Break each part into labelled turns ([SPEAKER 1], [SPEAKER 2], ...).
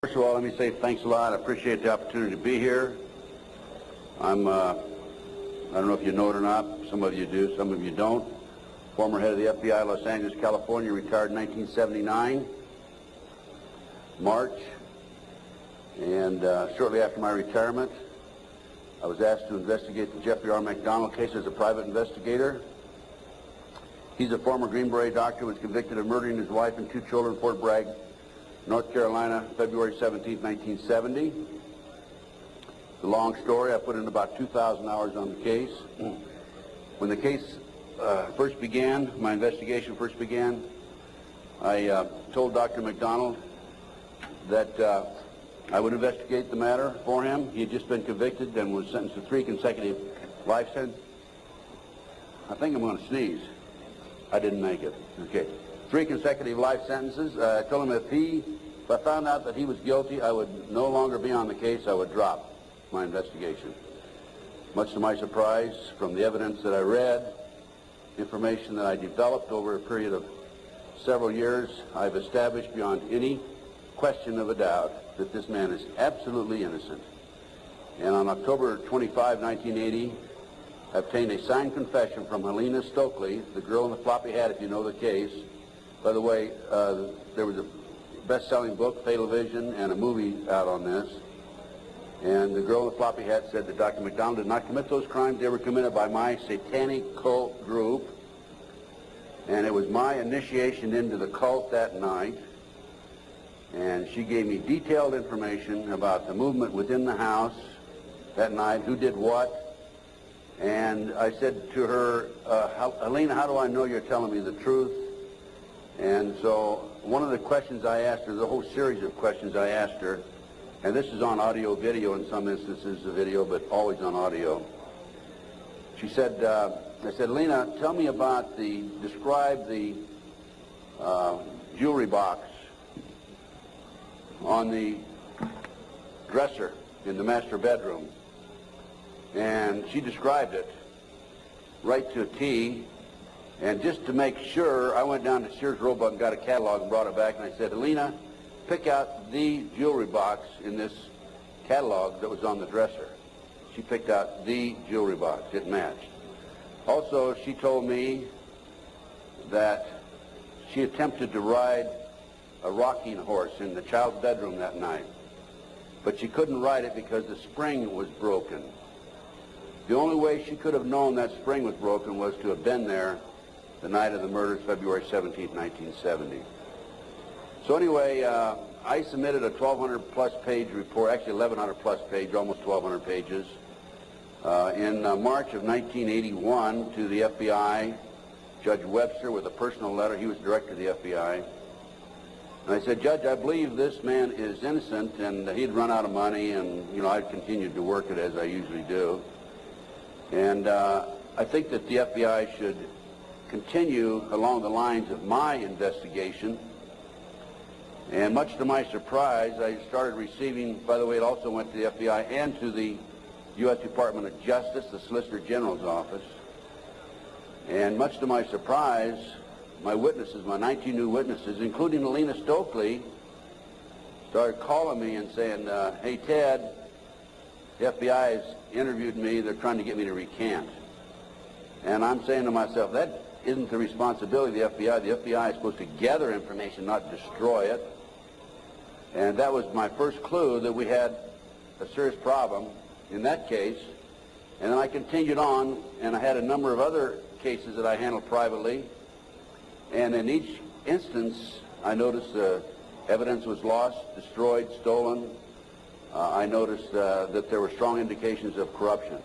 [SPEAKER 1] First of all, let me say thanks a lot. I appreciate the opportunity to be here. I don't know if you know it or not. Some of you do, some of you don't. Former head of the FBI, Los Angeles, California, retired in 1979, March. And shortly after my retirement, I was asked to investigate the Jeffrey R. McDonald case as a private investigator. He's a former Green Beret doctor who was convicted of murdering his wife and 2 children in Fort Bragg, North Carolina, February 17, 1970. It's a long story. I put in about 2,000 hours on the case. When the case first began, my investigation first began, I told Dr. McDonald that I would investigate the matter for him. He had just been convicted and was sentenced to 3 consecutive life sentences. I think I'm going to sneeze. I didn't make it. Okay. 3 consecutive life sentences. I told him if I found out that he was guilty, I would no longer be on the case. I would drop my investigation. Much to my surprise, from the evidence that I read, information that I developed over a period of several years, I've established beyond any question of a doubt that this man is absolutely innocent. And on October 25, 1980, I obtained a signed confession from Helena Stokely, the girl in the floppy hat, if you know the case. By the way, there was a best-selling book, Fatal Vision, and a movie out on this. And the girl in the floppy hat said that Dr. McDonald did not commit those crimes. They were committed by my satanic cult group. And it was my initiation into the cult that night. And she gave me detailed information about the movement within the house that night, who did what. And I said to her, Helena, how do I know you're telling me the truth? And so one of the questions I asked her, the whole series of questions I asked her, and this is on audio video in some instances, the video, but always on audio. She said, I said, Helena, tell me about describe the jewelry box on the dresser in the master bedroom. And she described it right to a T. And just to make sure, I went down to Sears Roebuck and got a catalog and brought it back. And I said, Helena, pick out the jewelry box in this catalog that was on the dresser. She picked out the jewelry box. It matched. Also, she told me that she attempted to ride a rocking horse in the child's bedroom that night. But she couldn't ride it because the spring was broken. The only way she could have known that spring was broken was to have been there the night of the murders, February 17, 1970. So anyway, I submitted a 1,200-plus page report, actually 1,100-plus page, almost 1,200 pages, in March of 1981 to the FBI, Judge Webster, with a personal letter. He was director of the FBI. And I said, Judge, I believe this man is innocent, and he'd run out of money, and, you know, I'd continued to work it as I usually do. And I think that the FBI should continue along the lines of my investigation. And much to my surprise, I started receiving, by the way, it also went to the FBI and to the U.S. Department of Justice, the Solicitor General's office. And much to my surprise, my witnesses, my 19 new witnesses, including Helena Stokely, started calling me and saying, hey, Ted, the FBI has interviewed me. They're trying to get me to recant. And I'm saying to myself, that isn't the responsibility of the FBI. The FBI is supposed to gather information, not destroy it. And that was my first clue that we had a serious problem in that case. And then I continued on, and I had a number of other cases that I handled privately. And in each instance, I noticed evidence was lost, destroyed, stolen. I noticed that there were strong indications of corruption.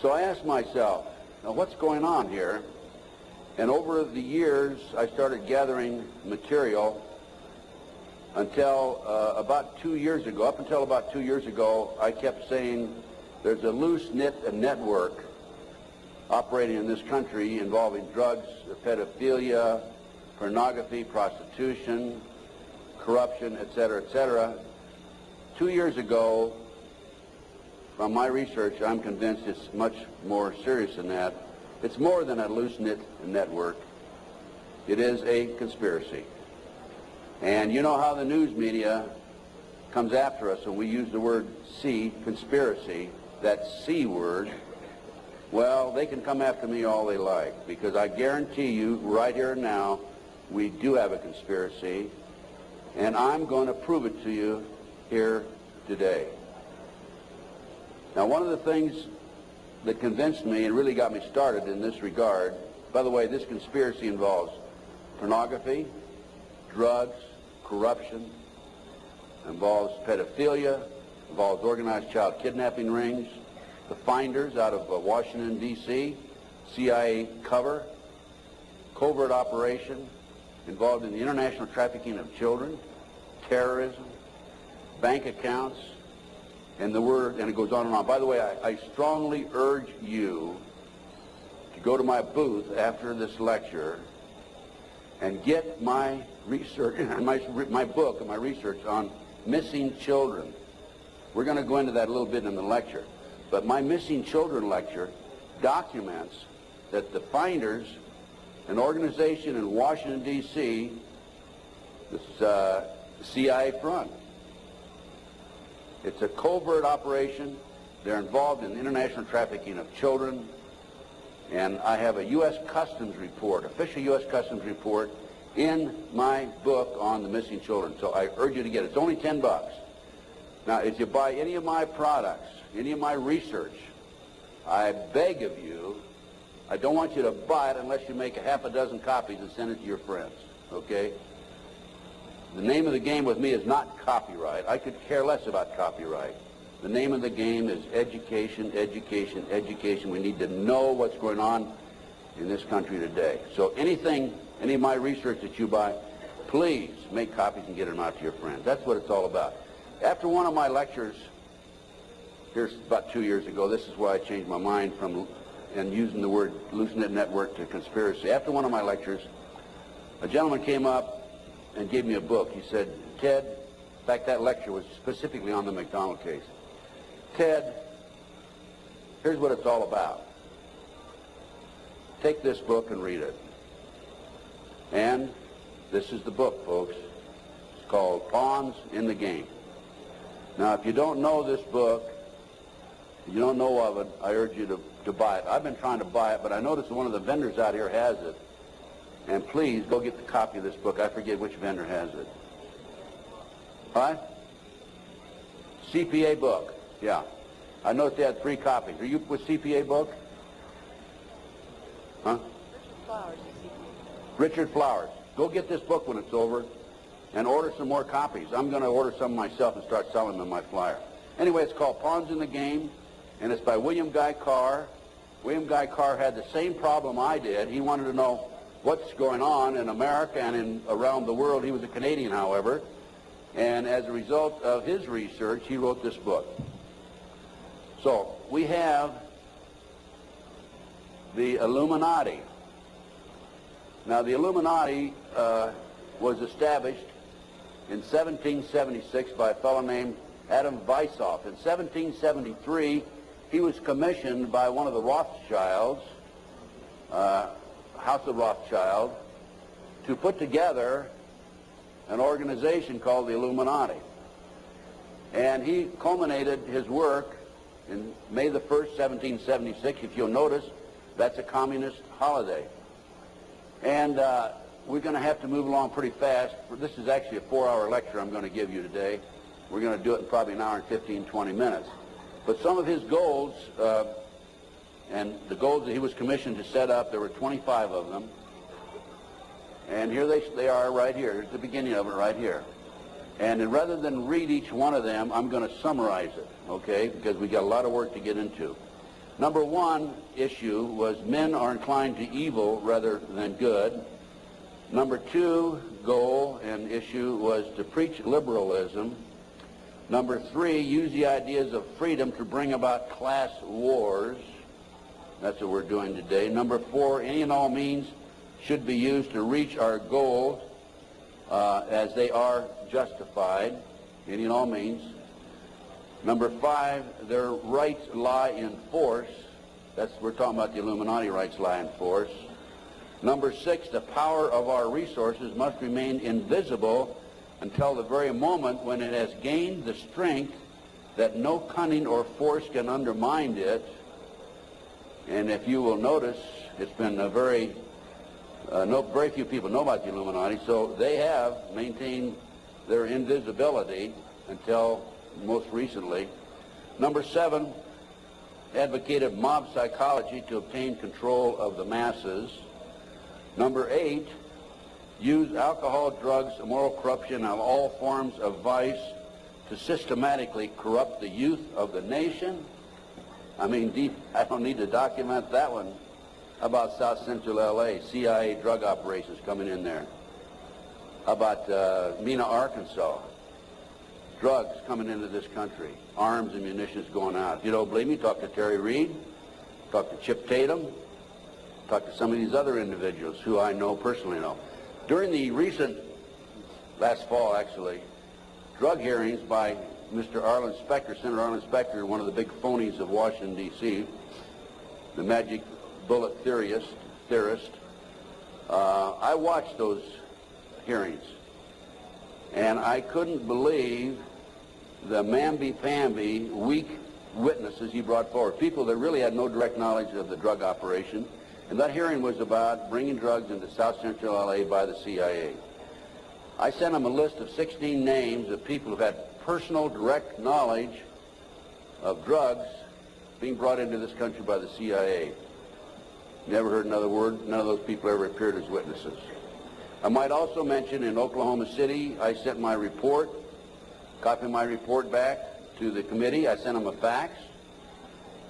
[SPEAKER 1] So I asked myself, now what's going on here? And over the years, I started gathering material until about 2 years ago. Up until about 2 years ago, I kept saying there's a loose-knit network operating in this country involving drugs, pedophilia, pornography, prostitution, corruption, etc., etc. 2 years ago, from my research, I'm convinced it's much more serious than that. It's more than a loose-knit network. It is a conspiracy. And you know how the news media comes after us and we use the word C, conspiracy, that C word, well, they can come after me all they like, because I guarantee you right here and now we do have a conspiracy, and I'm going to prove it to you here today. Now, one of the things that convinced me and really got me started in this regard, by the way, this conspiracy involves pornography, drugs, corruption, involves pedophilia, involves organized child kidnapping rings, the finders out of Washington, D.C., CIA cover, covert operation, involved in the international trafficking of children, terrorism, bank accounts, and it goes on and on. By the way, I strongly urge you to go to my booth after this lecture and get my research, my book and my research on missing children. We're going to go into that a little bit in the lecture. But my missing children lecture documents that the finders, an organization in Washington, D.C., this CIA front. It's a covert operation. They're involved in international trafficking of children. And I have a U.S. Customs report, official U.S. Customs report, in my book on the missing children. So I urge you to get it. It's only $10. Now, if you buy any of my products, any of my research, I beg of you, I don't want you to buy it unless you make a half a dozen copies and send it to your friends, okay? The name of the game with me is not copyright. I could care less about copyright. The name of the game is education, education, education. We need to know what's going on in this country today. So any of my research that you buy, please make copies and get them out to your friends. That's what it's all about. After one of my lectures, here's about 2 years ago, this is why I changed my mind from and using the word Hallucinate Network to conspiracy. After one of my lectures, a gentleman came up and gave me a book. He said, Ted, in fact, that lecture was specifically on the McDonald case. Ted, here's what it's all about. Take this book and read it. And this is the book, folks. It's called Pawns in the Game. Now, if you don't know this book, if you don't know of it, I urge you to buy it. I've been trying to buy it, but I noticed that one of the vendors out here has it. And please, go get the copy of this book. I forget which vendor has it. All right? CPA book. Yeah. I noticed they had 3 copies. Are you with CPA book? Huh?
[SPEAKER 2] Richard Flowers is CPA.
[SPEAKER 1] Richard Flowers. Go get this book when it's over and order some more copies. I'm going to order some myself and start selling them in my flyer. Anyway, it's called Pawns in the Game, and it's by William Guy Carr. William Guy Carr had the same problem I did. He wanted to know what's going on in America and around the world. He was a Canadian, however, and as a result of his research, he wrote this book. So we have the Illuminati. Now, the Illuminati was established in 1776 by a fellow named Adam Weishaupt. In 1773, he was commissioned by one of the Rothschilds, House of Rothschild, to put together an organization called the Illuminati. And he culminated his work in May the 1st, 1776. If you'll notice, that's a communist holiday. And we're going to have to move along pretty fast. This is actually a 4-hour lecture I'm going to give you today. We're going to do it in probably an hour and 15, 20 minutes. But some of his goals, and the goals that he was commissioned to set up, there were 25 of them. And here they are right here. Here's the beginning of it right here. And rather than read each one of them, I'm going to summarize it, okay, because we got a lot of work to get into. Number 1 issue was men are inclined to evil rather than good. Number 2 goal and issue was to preach liberalism. Number 3, use the ideas of freedom to bring about class wars. That's what we're doing today. Number 4, any and all means should be used to reach our goals as they are justified, any and all means. Number 5, their rights lie in force. We're talking about the Illuminati rights lie in force. Number 6, the power of our resources must remain invisible until the very moment when it has gained the strength that no cunning or force can undermine it. And if you will notice, it's been very few people know about the Illuminati, so they have maintained their invisibility until most recently. Number 7, advocated mob psychology to obtain control of the masses. Number 8, use alcohol, drugs, moral corruption, and all forms of vice to systematically corrupt the youth of the nation. I mean, I don't need to document that one. How about South Central LA, CIA drug operations coming in there? How about Mena, Arkansas? Drugs coming into this country, arms and munitions going out. If you don't believe me, talk to Terry Reid, talk to Chip Tatum, talk to some of these other individuals who I know personally know. During the recent, last fall actually, drug hearings by Mr. Arlen Specter, Senator Arlen Specter, one of the big phonies of Washington, D.C., the magic bullet theorist, I watched those hearings, and I couldn't believe the mamby-pamby, weak witnesses he brought forward, people that really had no direct knowledge of the drug operation. And that hearing was about bringing drugs into South Central LA by the CIA. I sent him a list of 16 names of people who had personal, direct knowledge of drugs being brought into this country by the CIA. Never heard another word. None of those people ever appeared as witnesses. I might also mention in Oklahoma City, I sent my report, copy my report back to the committee. I sent them a fax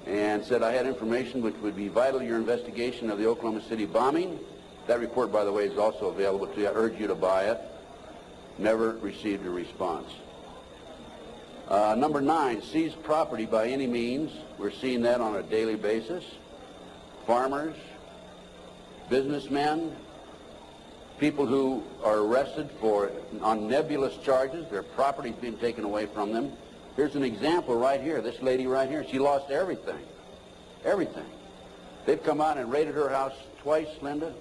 [SPEAKER 1] and said I had information which would be vital to your investigation of the Oklahoma City bombing. That report, by the way, is also available to you. I urge you to buy it. Never received a response. Number 9, seize property by any means. We're seeing that on a daily basis. Farmers, businessmen, people who are arrested on nebulous charges, their property's being taken away from them. Here's an example right here. This lady right here, she lost everything. Everything. They've come out and raided her house twice, Linda.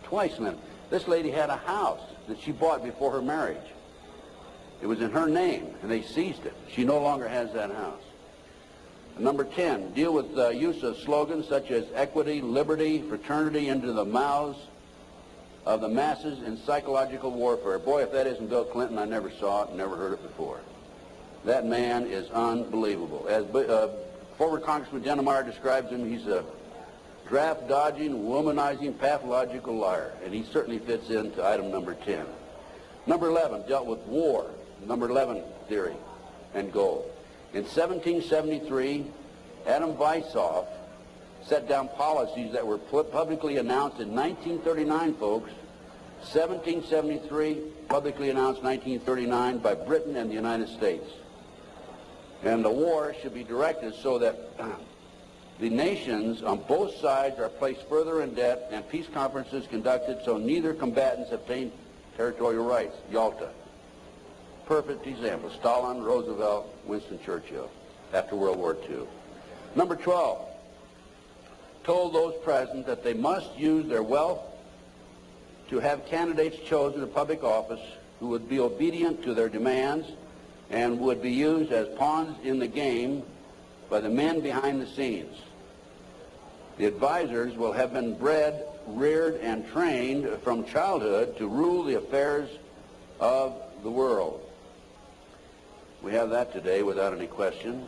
[SPEAKER 1] Twice, Linda. This lady had a house that she bought before her marriage. It was in her name, and they seized it. She no longer has that house. Number 10, deal with the use of slogans such as equity, liberty, fraternity into the mouths of the masses in psychological warfare. Boy, if that isn't Bill Clinton, I never saw it and never heard it before. That man is unbelievable. As former Congressman Dennemeyer describes him, he's a draft-dodging, womanizing, pathological liar, and he certainly fits into item number 10. Number 11 dealt with war, number 11 theory and goal. In 1773, Adam Weishaupt set down policies that were publicly announced in 1939, folks. 1773, publicly announced 1939 by Britain and the United States. And the war should be directed so that the nations on both sides are placed further in debt and peace conferences conducted so neither combatants obtain territorial rights. Yalta. Perfect example. Stalin, Roosevelt, Winston Churchill after World War II. Number 12, told those present that they must use their wealth to have candidates chosen to public office who would be obedient to their demands and would be used as pawns in the game by the men behind the scenes. The advisors will have been bred, reared, and trained from childhood to rule the affairs of the world. We have that today without any question,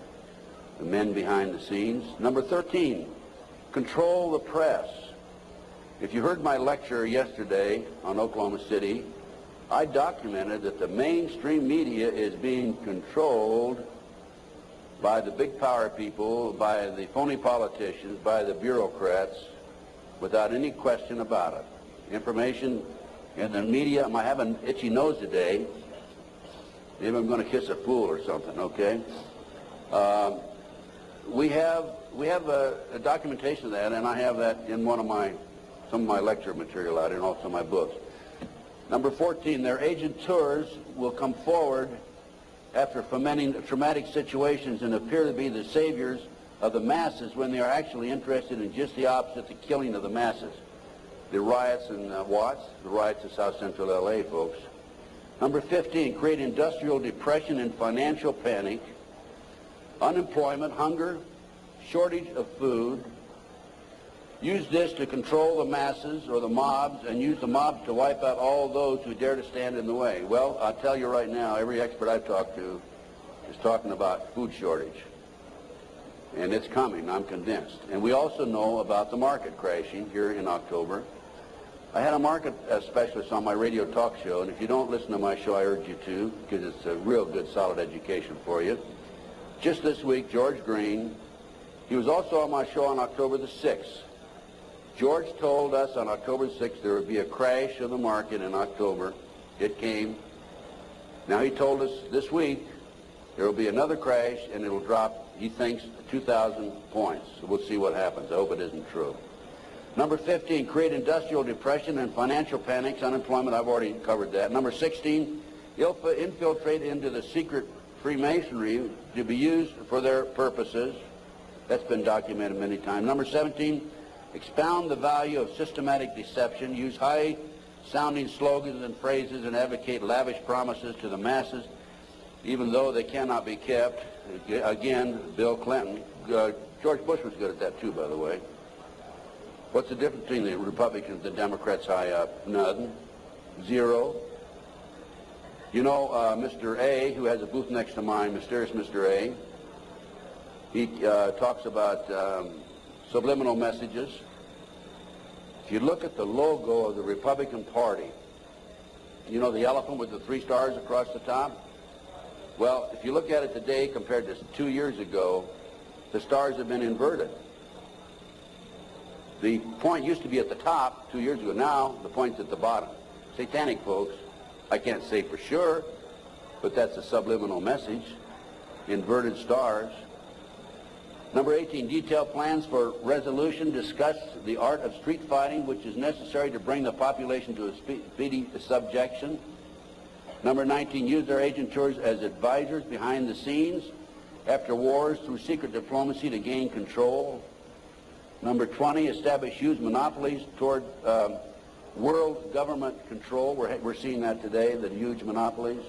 [SPEAKER 1] the men behind the scenes. Number 13, control the press. If you heard my lecture yesterday on Oklahoma City, I documented that the mainstream media is being controlled by the big power people, by the phony politicians, by the bureaucrats, without any question about it. Information in the media, I have an itchy nose today. Maybe I'm going to kiss a fool or something, okay? We have a documentation of that, and I have that in some of my lecture material out and also my books. Number 14, their agenteurs will come forward after fomenting traumatic situations and appear to be the saviors of the masses when they are actually interested in just the opposite, the killing of the masses. The riots in Watts, the riots in South Central LA, folks. Number 15, create industrial depression and financial panic, unemployment, hunger, shortage of food. Use this to control the masses or the mobs, and use the mobs to wipe out all those who dare to stand in the way. Well, I'll tell you right now, every expert I've talked to is talking about food shortage. And it's coming, I'm convinced. And we also know about the market crashing here in October. I had a market specialist on my radio talk show, and if you don't listen to my show, I urge you to, because it's a real good, solid education for you. Just this week, George Green, he was also on my show on October the 6th. George told us on October 6th there would be a crash of the market in October. It came. Now he told us this week there will be another crash, and it will drop, he thinks, 2,000 points. So we'll see what happens. I hope it isn't true. Number 15, create industrial depression and financial panics, unemployment. I've already covered that. Number 16, infiltrate into the secret Freemasonry to be used for their purposes. That's been documented many times. Number 17, expound the value of systematic deception. Use high-sounding slogans and phrases and advocate lavish promises to the masses, even though they cannot be kept. Again, Bill Clinton. George Bush was good at that too, by the way. What's the difference between the Republicans and the Democrats high up? None. Zero. You know, Mr. A, who has a booth next to mine, mysterious Mr. A, he talks about subliminal messages. If you look at the logo of the Republican Party, you know the elephant with the 3 stars across the top? Well, if you look at it today compared to 2 years ago, the stars have been inverted. The point used to be at the top 2 years ago. Now the point's at the bottom. Satanic, folks. I can't say for sure, but that's a subliminal message. Inverted stars. Number 18, detail plans for resolution. Discuss the art of street fighting, which is necessary to bring the population to a speedy subjection. Number 19, use their agentures as advisors behind the scenes after wars through secret diplomacy to gain control. Number 20, establish huge monopolies toward world government control. We're seeing that today, the huge monopolies.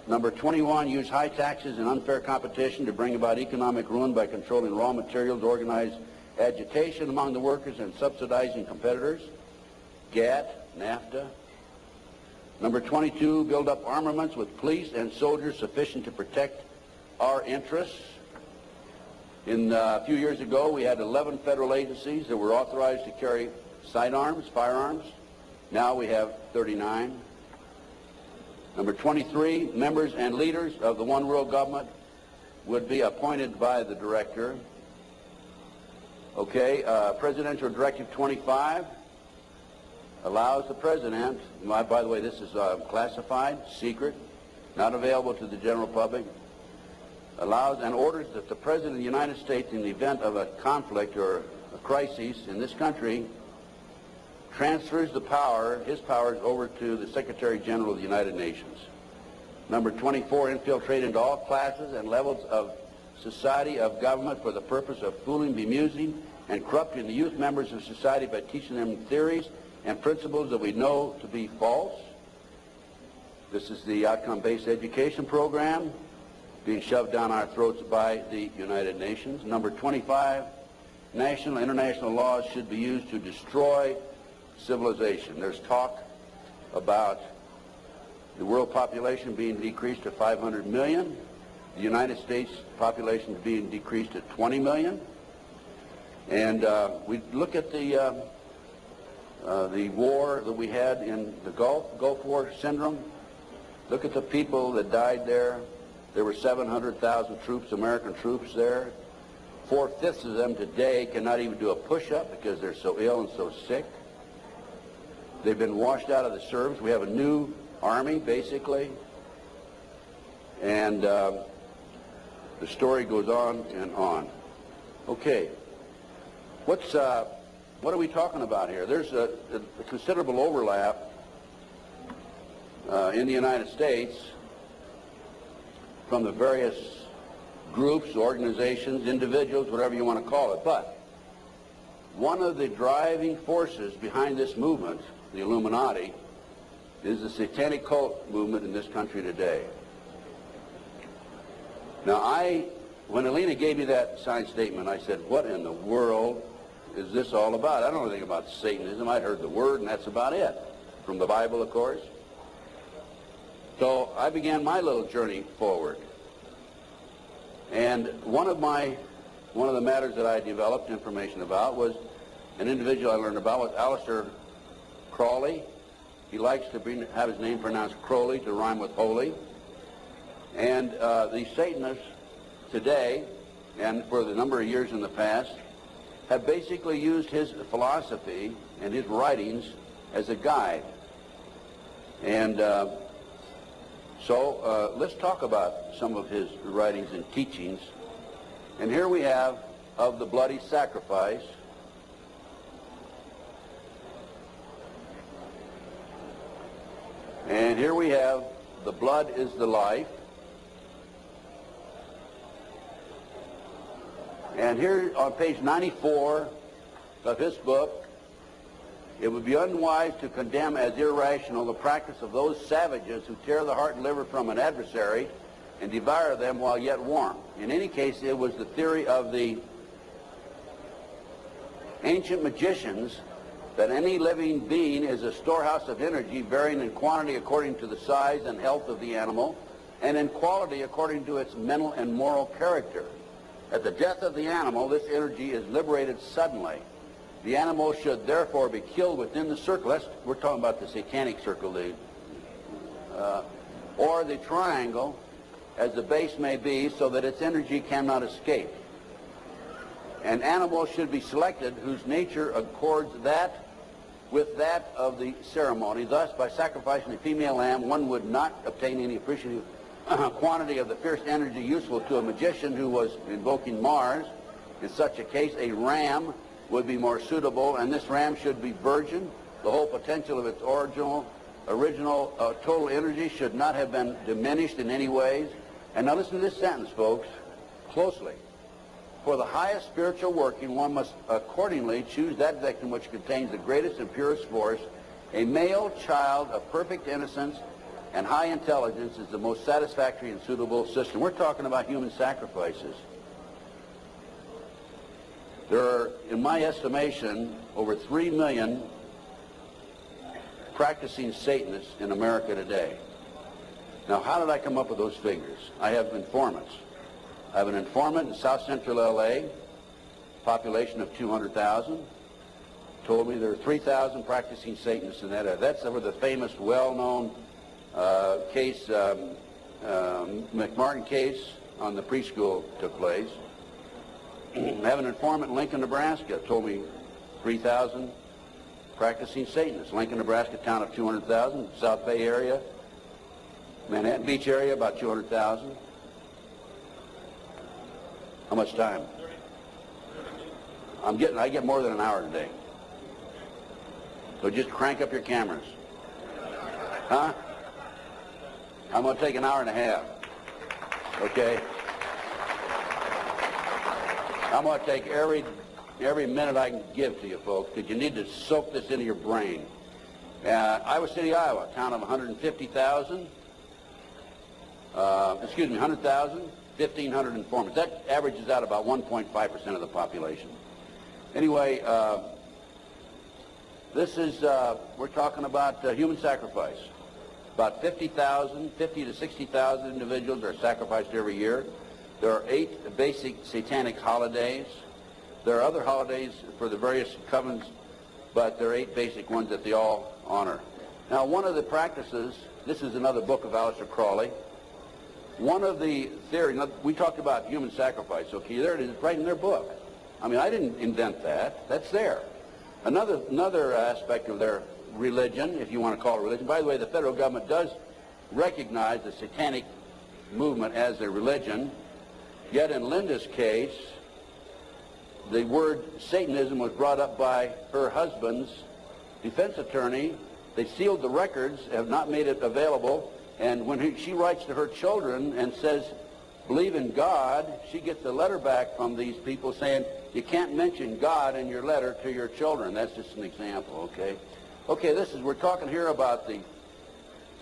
[SPEAKER 1] Number 21, use high taxes and unfair competition to bring about economic ruin by controlling raw materials, organize agitation among the workers, and subsidizing competitors. GATT, NAFTA. Number 22, build up armaments with police and soldiers sufficient to protect our interests. A few years ago, we had 11 federal agencies that were authorized to carry sidearms, firearms. Now we have 39. Number 23, members and leaders of the one world government would be appointed by the director. Okay, Presidential Directive 25 allows the president, by the way, this is classified, secret, not available to the general public, allows and orders that the President of the United States, in the event of a conflict or a crisis in this country, transfers the power, his powers, over to the Secretary General of the United Nations. Number 24, infiltrate into all classes and levels of society, of government, for the purpose of fooling, bemusing, and corrupting the youth members of society by teaching them theories and principles that we know to be false. This is the outcome-based education program being shoved down our throats by the United Nations. Number 25, national and international laws should be used to destroy civilization. There's talk about the world population being decreased to 500 million, the United States population being decreased to 20 million. And we look at the war that we had in the Gulf War syndrome. Look at the people that died there. There were 700,000 troops, American troops there. 4/5 of them today cannot even do a push-up because they're so ill and so sick. They've been washed out of the service. We have a new army, basically. And the story goes on and on. Okay. What are we talking about here? There's a considerable overlap in the United States from the various groups, organizations, individuals, whatever you want to call it. But one of the driving forces behind this movement, the Illuminati, is the satanic cult movement in this country today. Now, when Alina gave me that signed statement, I said, what in the world is this all about? I don't know anything about Satanism. I heard the word, and that's about it. From the Bible, of course. So I began my little journey forward. And one of the matters that I developed information about was an individual I learned about was Aleister Crowley. He likes to have his name pronounced Crowley to rhyme with holy. And the Satanists today, and for the number of years in the past, have basically used his philosophy and his writings as a guide. And so let's talk about some of his writings and teachings. And here we have Of the Bloody Sacrifice. And here we have The Blood is the Life. And here on page 94 of his book, it would be unwise to condemn as irrational the practice of those savages who tear the heart and liver from an adversary and devour them while yet warm. In any case, it was the theory of the ancient magicians that any living being is a storehouse of energy varying in quantity according to the size and health of the animal and in quality according to its mental and moral character. At the death of the animal, this energy is liberated suddenly. The animal should therefore be killed within the circle. We're talking about the satanic circle, or the triangle, as the base may be, so that its energy cannot escape. An animal should be selected whose nature accords that with that of the ceremony. Thus, by sacrificing a female lamb, one would not obtain any appreciative quantity of the fierce energy useful to a magician who was invoking Mars. In such a case, a ram would be more suitable, and this ram should be virgin. The whole potential of its original total energy should not have been diminished in any ways. And now listen to this sentence, folks, closely. For the highest spiritual working, one must accordingly choose that victim which contains the greatest and purest force. A male child of perfect innocence and high intelligence is the most satisfactory and suitable system. We're talking about human sacrifices. There are, in my estimation, over 3 million practicing Satanists in America today. Now, how did I come up with those figures? I have informants. I have an informant in South Central L.A., population of 200,000, told me there are 3,000 practicing Satanists in that area. That's where the famous, well-known case, McMartin case on the preschool took place. I have an informant in Lincoln, Nebraska, told me 3,000 practicing Satanists. Lincoln, Nebraska, town of 200,000. South Bay area, Manhattan Beach area, about 200,000. How much time? I get more than an hour today. So just crank up your cameras. Huh? I'm going to take an hour and a half. Okay? I'm going to take every minute I can give to you folks, because you need to soak this into your brain. Iowa City, Iowa, town of 150,000. 100,000, 1,500 informants. That averages out about 1.5% of the population. Anyway, this is, we're talking about human sacrifice. About 50 to 60,000 individuals are sacrificed every year. There are 8 basic satanic holidays. There are other holidays for the various covens, but there are 8 basic ones that they all honor. Now, one of the practices, this is another book of Aleister Crowley. One of the theories, we talked about human sacrifice, okay, there it is, right in their book. I mean, I didn't invent that. That's there. Another aspect of their religion, if you want to call it religion, by the way, the federal government does recognize the satanic movement as a religion, yet in Linda's case, the word Satanism was brought up by her husband's defense attorney. They sealed the records, have not made it available, and when she writes to her children and says, believe in God, she gets a letter back from these people saying, you can't mention God in your letter to your children. That's just an example, okay? Okay, we're talking here about the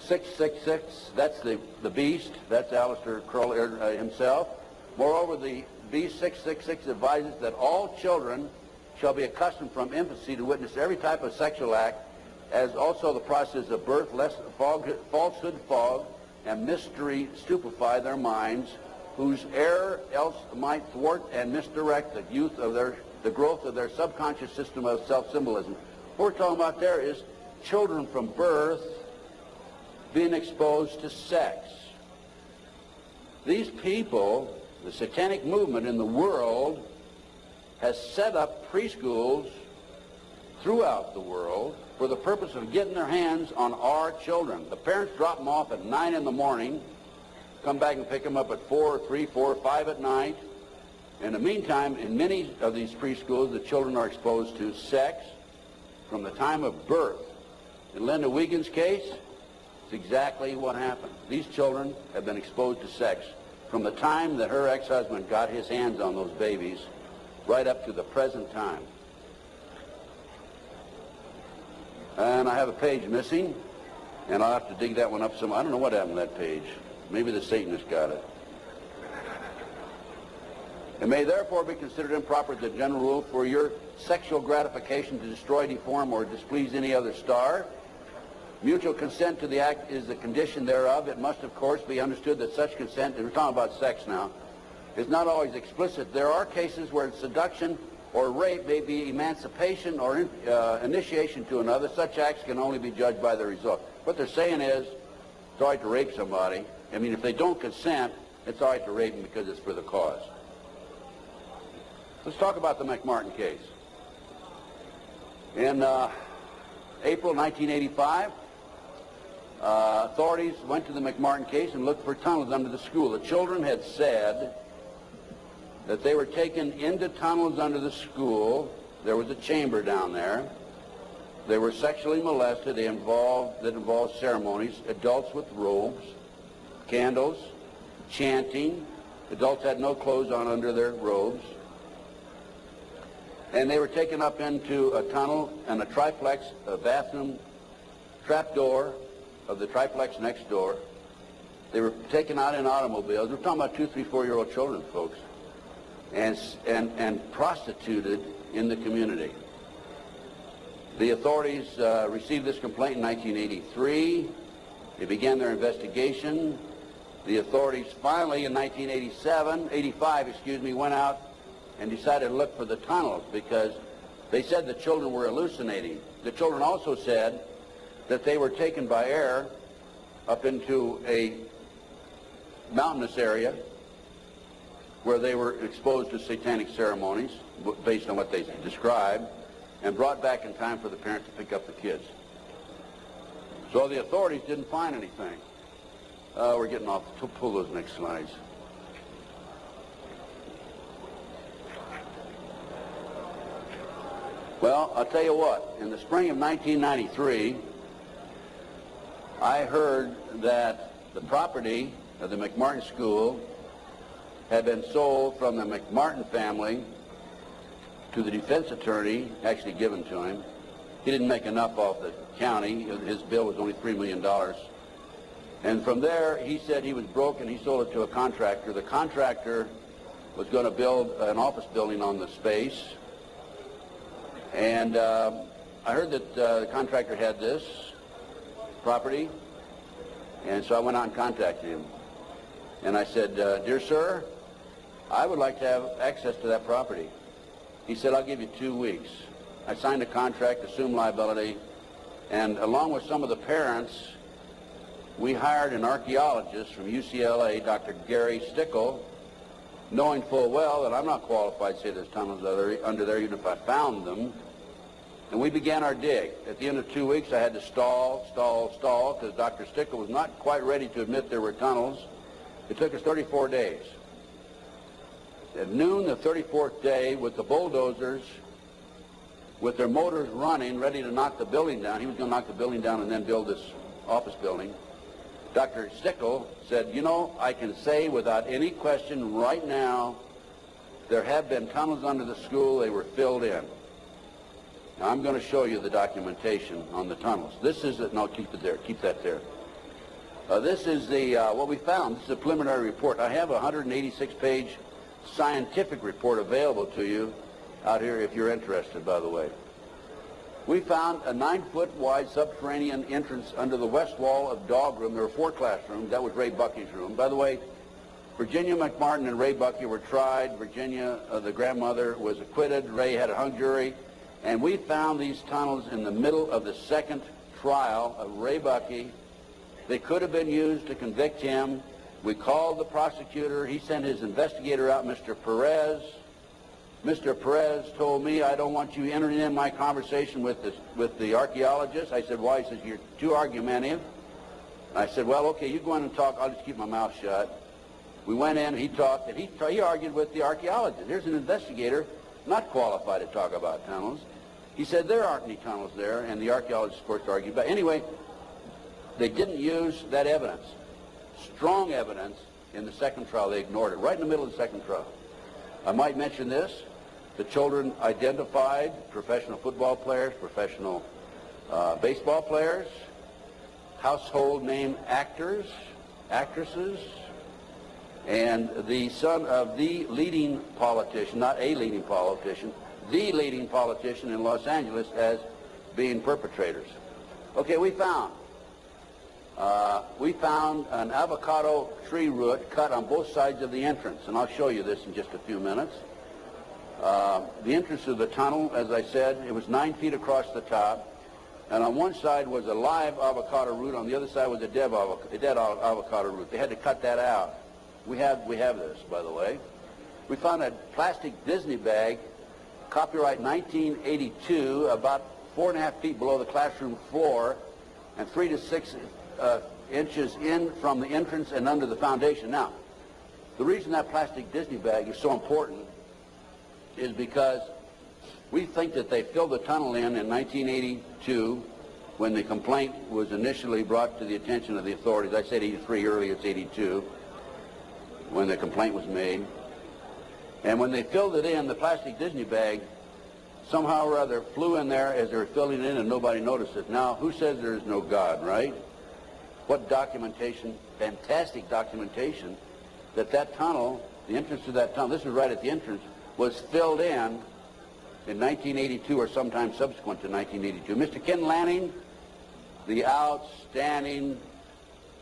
[SPEAKER 1] 666, that's the beast, that's Aleister Crowley himself. Moreover, the beast 666 advises that all children shall be accustomed from infancy to witness every type of sexual act, as also the process of birth, lest falsehood fog and mystery stupefy their minds, whose error else might thwart and misdirect the growth of their subconscious system of self-symbolism. What we're talking about there is children from birth being exposed to sex. These people, the satanic movement in the world, has set up preschools throughout the world for the purpose of getting their hands on our children. The parents drop them off at 9 in the morning, come back and pick them up at 4, 3, 4, 5 at night. In the meantime, in many of these preschools, the children are exposed to sex from the time of birth. In Linda Wiegand's case, it's exactly what happened. These children have been exposed to sex from the time that her ex-husband got his hands on those babies right up to the present time. And I have a page missing, and I'll have to dig that one up some. I don't know what happened to that page. Maybe the Satanist got it. It may therefore be considered improper as a general rule for your sexual gratification to destroy, deform, or displease any other star. Mutual consent to the act is the condition thereof. It must, of course, be understood that such consent, and we're talking about sex now, is not always explicit. There are cases where seduction or rape may be emancipation or initiation to another. Such acts can only be judged by the result. What they're saying is it's all right to rape somebody. I mean, if they don't consent, it's all right to rape them because it's for the cause. Let's talk about the McMartin case. In April 1985, authorities went to the McMartin case and looked for tunnels under the school. The children had said that they were taken into tunnels under the school. There was a chamber down there. They were sexually molested. That involved ceremonies, adults with robes, candles, chanting. Adults had no clothes on under their robes. And they were taken up into a tunnel and a triplex, a bathroom trapdoor of the triplex next door. They were taken out in automobiles. We're talking about 2, 3, 4-year-old children, folks, and prostituted in the community. The authorities received this complaint in 1983. They began their investigation. The authorities finally, in 1985, went out and decided to look for the tunnels because they said the children were hallucinating. The children also said that they were taken by air up into a mountainous area where they were exposed to satanic ceremonies based on what they described and brought back in time for the parents to pick up the kids. So the authorities didn't find anything. We're getting off. Pull those next slides. Well, I'll tell you what. In the spring of 1993, I heard that the property of the McMartin School had been sold from the McMartin family to the defense attorney, actually given to him. He didn't make enough off the county. His bill was only $3 million. And from there, he said he was broke and he sold it to a contractor. The contractor was going to build an office building on the space. And I heard that the contractor had this property, and so I went out and contacted him. And I said, dear sir, I would like to have access to that property. He said, I'll give you 2 weeks. I signed a contract, assumed liability, and along with some of the parents, we hired an archaeologist from UCLA, Dr. Gary Stickle, knowing full well that I'm not qualified to say there's tunnels under there, even if I found them. And we began our dig. At the end of 2 weeks, I had to stall, because Dr. Stickle was not quite ready to admit there were tunnels. It took us 34 days. At noon the 34th day, with the bulldozers, with their motors running, ready to knock the building down, he was going to knock the building down and then build this office building. Dr. Stickle said, you know, I can say without any question right now, there have been tunnels under the school. They were filled in. Now, I'm going to show you the documentation on the tunnels. This is it. No, keep it there. Keep that there. This is the what we found. This is a preliminary report. I have a 186-page scientific report available to you out here if you're interested, by the way. We found a 9-foot wide subterranean entrance under the west wall of dog room. There were 4 classrooms. That was Ray Bucky's room. By the way, Virginia McMartin and Ray Bucky were tried. Virginia, the grandmother, was acquitted. Ray had a hung jury. And we found these tunnels in the middle of the second trial of Ray Bucky. They could have been used to convict him. We called the prosecutor. He sent his investigator out, Mr. Perez. Mr. Perez told me, I don't want you entering in my conversation with the archaeologist. I said, why? He says, you're too argumentative. I said, well, okay, you go in and talk. I'll just keep my mouth shut. We went in, he talked, and he argued with the archaeologist. Here's an investigator not qualified to talk about tunnels. He said, there aren't any tunnels there, and the archaeologist, of course, argued. But anyway, they didn't use that evidence, strong evidence, in the second trial. They ignored it, right in the middle of the second trial. I might mention this. The children identified professional football players, professional baseball players, household name actors, actresses, and the son of the leading politician, not a leading politician, the leading politician in Los Angeles as being perpetrators. Okay, we found an avocado tree root cut on both sides of the entrance, and I'll show you this in just a few minutes. The entrance to the tunnel, as I said, it was 9 feet across the top, and on one side was a live avocado root, on the other side was a dead avocado root. They had to cut that out. We have this, by the way. We found a plastic Disney bag, copyright 1982, about 4.5 feet below the classroom floor, and 3 to 6 inches in from the entrance and under the foundation. Now, the reason that plastic Disney bag is so important is because we think that they filled the tunnel in 1982 when the complaint was initially brought to the attention of the authorities. I said 83 earlier, it's 82 when the complaint was made. And when they filled it in, the plastic Disney bag somehow or other flew in there as they were filling it in and nobody noticed it. Now, who says there is no God, right? What documentation, fantastic documentation, that tunnel, the entrance to that tunnel, this was right at the entrance, was filled in 1982 or sometime subsequent to 1982. Mr. Ken Lanning, the outstanding,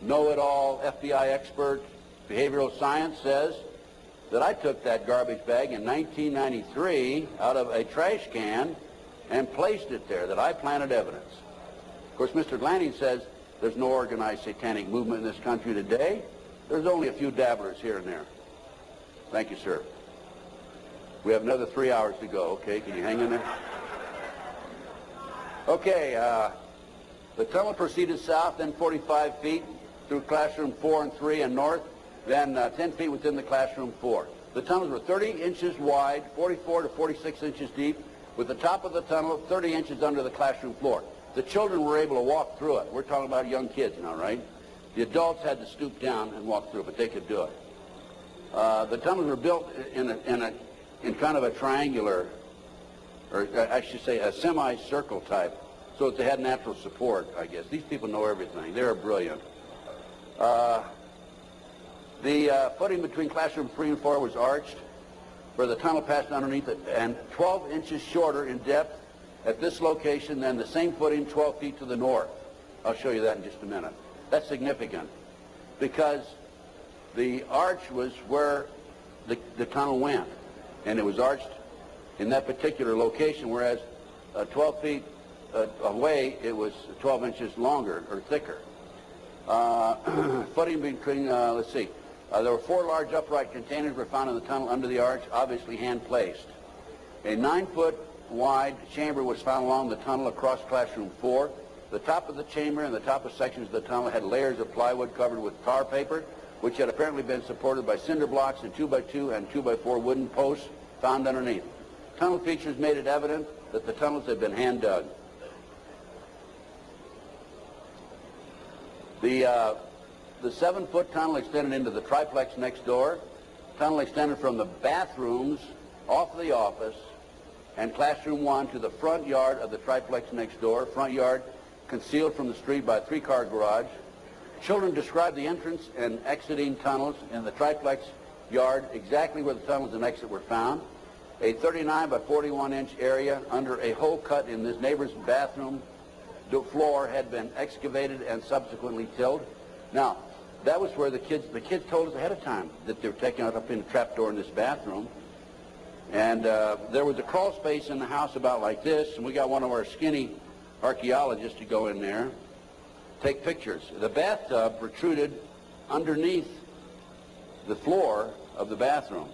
[SPEAKER 1] know-it-all FBI expert, behavioral science, says that I took that garbage bag in 1993 out of a trash can and placed it there, that I planted evidence. Of course, Mr. Lanning says there's no organized satanic movement in this country today. There's only a few dabblers here and there. Thank you, sir. We have another 3 hours to go, okay? Can you hang in there? Okay, the tunnel proceeded south, then 45 feet through classroom 4 and 3 and north, then 10 feet within the classroom 4. The tunnels were 30 inches wide, 44 to 46 inches deep, with the top of the tunnel 30 inches under the classroom floor. The children were able to walk through it. We're talking about young kids now, right? The adults had to stoop down and walk through it, but they could do it. The tunnels were built in kind of a triangular, or I should say a semicircle type, so that they had natural support, I guess. These people know everything. They're brilliant. The footing between classroom 3 and 4 was arched, where the tunnel passed underneath it, and 12 inches shorter in depth at this location than the same footing 12 feet to the north. I'll show you that in just a minute. That's significant, because the arch was where the tunnel went, and it was arched in that particular location, whereas 12 feet away, it was 12 inches longer or thicker. Footing between, let's see, there were 4 large upright containers were found in the tunnel under the arch, obviously hand-placed. A 9-foot wide chamber was found along the tunnel across classroom 4. The top of the chamber and the top of sections of the tunnel had layers of plywood covered with tar paper, which had apparently been supported by cinder blocks and 2x2 and 2x4 wooden posts found underneath. Tunnel features made it evident that the tunnels had been hand-dug. The 7-foot tunnel extended into the triplex next door. Tunnel extended from the bathrooms off the office and classroom 1 to the front yard of the triplex next door. Front yard concealed from the street by a 3-car garage. Children described the entrance and exiting tunnels in the triplex yard, exactly where the tunnels and exit were found. A 39 by 41 inch area under a hole cut in this neighbor's bathroom floor had been excavated and subsequently tilled. Now, that was where the kids told us ahead of time that they were taking it up in a trapdoor in this bathroom. And there was a crawl space in the house about like this, and we got one of our skinny archaeologists to go in there, take pictures. The bathtub protruded underneath the floor of the bathroom.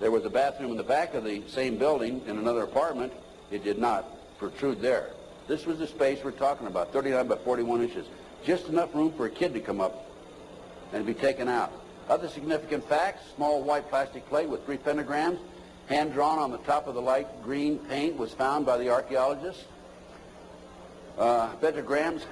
[SPEAKER 1] There was a bathroom in the back of the same building in another apartment. It did not protrude there. This was the space we're talking about, 39 by 41 inches. Just enough room for a kid to come up and be taken out. Other significant facts: small white plastic plate with 3 pentagrams, hand-drawn on the top of the light green paint, was found by the archaeologists. Pentagrams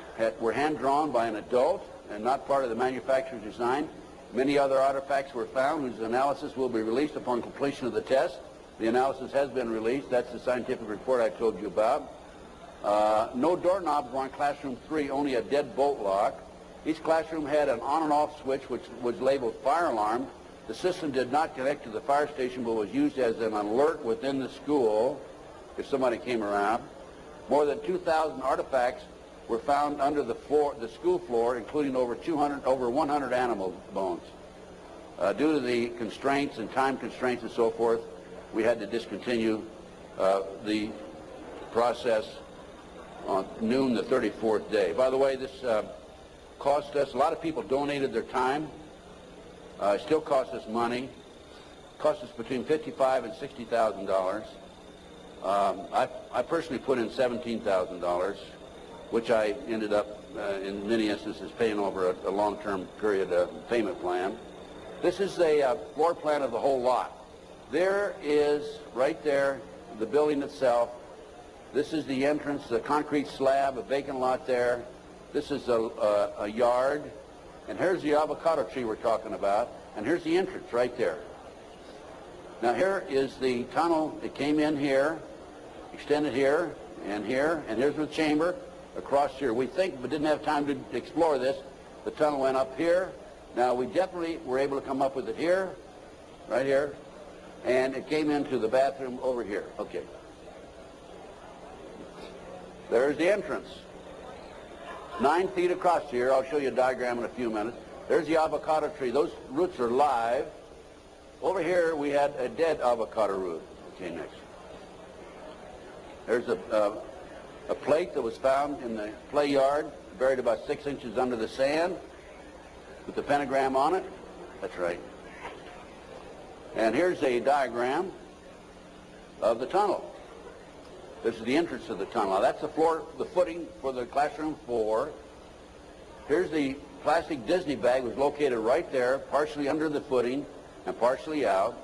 [SPEAKER 1] were hand-drawn by an adult and not part of the manufacturer's design. Many other artifacts were found whose analysis will be released upon completion of the test. The analysis has been released. That's the scientific report I told you about. No doorknobs were on classroom 3, only a dead bolt lock. Each classroom had an on and off switch which was labeled fire alarm. The system did not connect to the fire station but was used as an alert within the school if somebody came around. More than 2,000 artifacts were found under the school floor, including over 100 animal bones. Due to the constraints and time constraints and so forth, we had to discontinue the process on noon the 34th day. By the way, this cost us, a lot of people donated their time. It still costs us money. It cost us between $55,000 and $60,000. I personally put in $17,000, which I ended up, in many instances, paying over a long-term period payment plan. This is a floor plan of the whole lot. There is, right there, the building itself. This is the entrance, the concrete slab, a vacant lot there. This is a yard. And here's the avocado tree we're talking about. And here's the entrance right there. Now here is the tunnel. It came in here, extended here, and here's the chamber across here. We think, but didn't have time to explore this, the tunnel went up here. Now we definitely were able to come up with it here, right here, and it came into the bathroom over here. Okay. There's the entrance. 9 feet across here. I'll show you a diagram in a few minutes. There's the avocado tree. Those roots are live. Over here we had a dead avocado root. Okay, next. There's a plate that was found in the play yard, buried about 6 inches under the sand, with the pentagram on it. That's right. And here's a diagram of the tunnel. This is the entrance of the tunnel. Now that's the floor, the footing for the classroom 4. Here's the plastic Disney bag, was located right there, partially under the footing and partially out.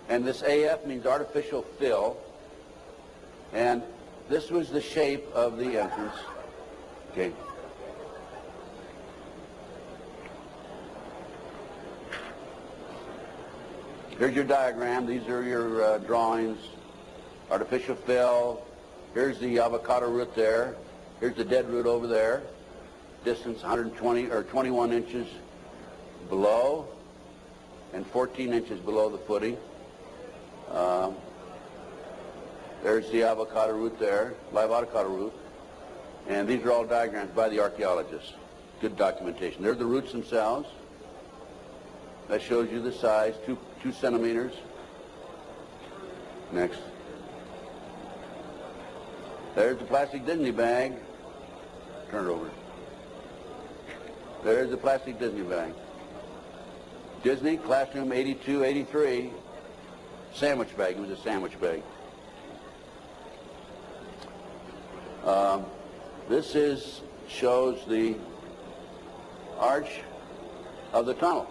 [SPEAKER 1] And this AF means artificial fill. And this was the shape of the entrance. Okay. Here's your diagram. These are your drawings. Artificial fill. Here's the avocado root there. Here's the dead root over there. Distance 120 or 21 inches below and 14 inches below the footing. There's the avocado root there, live avocado root. And these are all diagrams by the archaeologists. Good documentation. There's the roots themselves. That shows you the size, 2 centimeters. Next. There's the plastic Disney bag. Turn it over. There's the plastic Disney bag. Disney, classroom 82, 83. Sandwich bag. It was a sandwich bag. This shows the arch of the tunnel.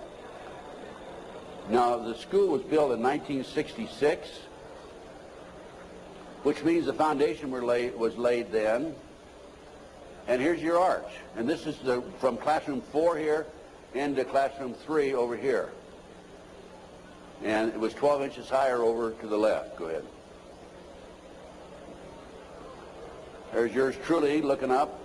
[SPEAKER 1] Now, the school was built in 1966, which means the foundation was laid then. And here's your arch. And this is from classroom 4 here into classroom 3 over here. And it was 12 inches higher over to the left. Go ahead. There's yours truly looking up.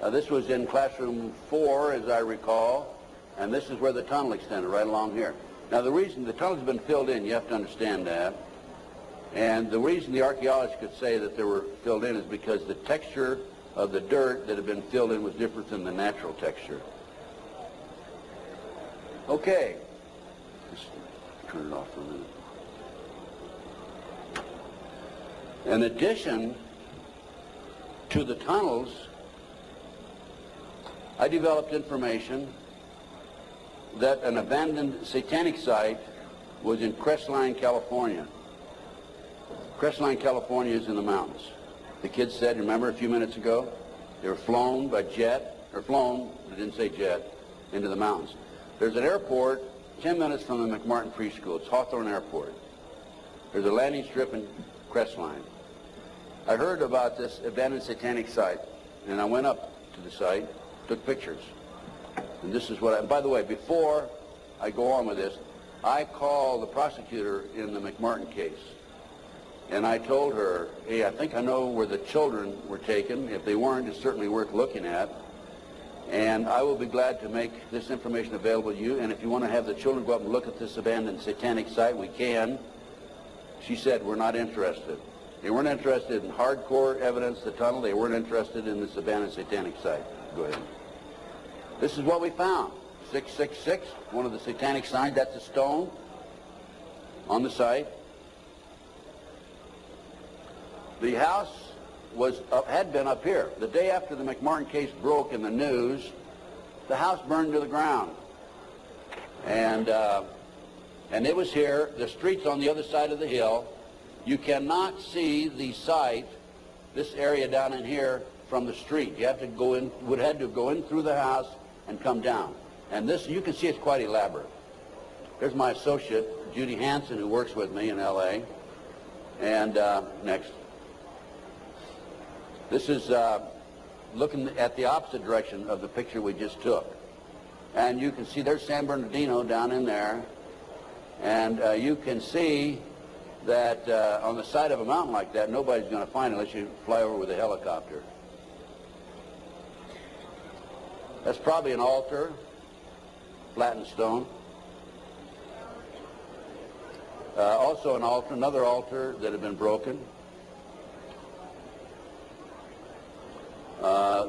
[SPEAKER 1] This was in classroom 4, as I recall, and this is where the tunnel extended, right along here. Now, the reason the tunnel's been filled in, you have to understand that, and the reason the archaeologists could say that they were filled in is because the texture of the dirt that had been filled in was different than the natural texture. Okay. Just turn it off for a minute. In addition to the tunnels, I developed information that an abandoned satanic site was in Crestline, California. Crestline, California is in the mountains. The kids said, remember a few minutes ago, they were flown by jet, or flown, they didn't say jet, into the mountains. There's an airport 10 minutes from the McMartin Preschool. It's Hawthorne Airport. There's a landing strip in Crestline. I heard about this abandoned satanic site, and I went up to the site, took pictures. And this is what by the way, before I go on with this, I called the prosecutor in the McMartin case. And I told her, hey, I think I know where the children were taken. If they weren't, it's certainly worth looking at. And I will be glad to make this information available to you. And if you want to have the children go up and look at this abandoned satanic site, we can. She said, we're not interested. They weren't interested in hardcore evidence, the tunnel. They weren't interested in this abandoned satanic site. Go ahead. This is what we found. 666, one of the satanic signs. That's a stone on the site. The house was had been up here. The day after the McMartin case broke in the news, the house burned to the ground. And it was here. The street's on the other side of the hill. You cannot see the site, this area down in here, from the street. You have to go in, would have to go in through the house and come down. And this, you can see it's quite elaborate. There's my associate, Judy Hansen, who works with me in L.A. And next. This is looking at the opposite direction of the picture we just took. And you can see there's San Bernardino down in there. And you can see that on the side of a mountain like that, nobody's going to find it unless you fly over with a helicopter. That's probably an altar, flattened stone. Also an altar, another altar that had been broken.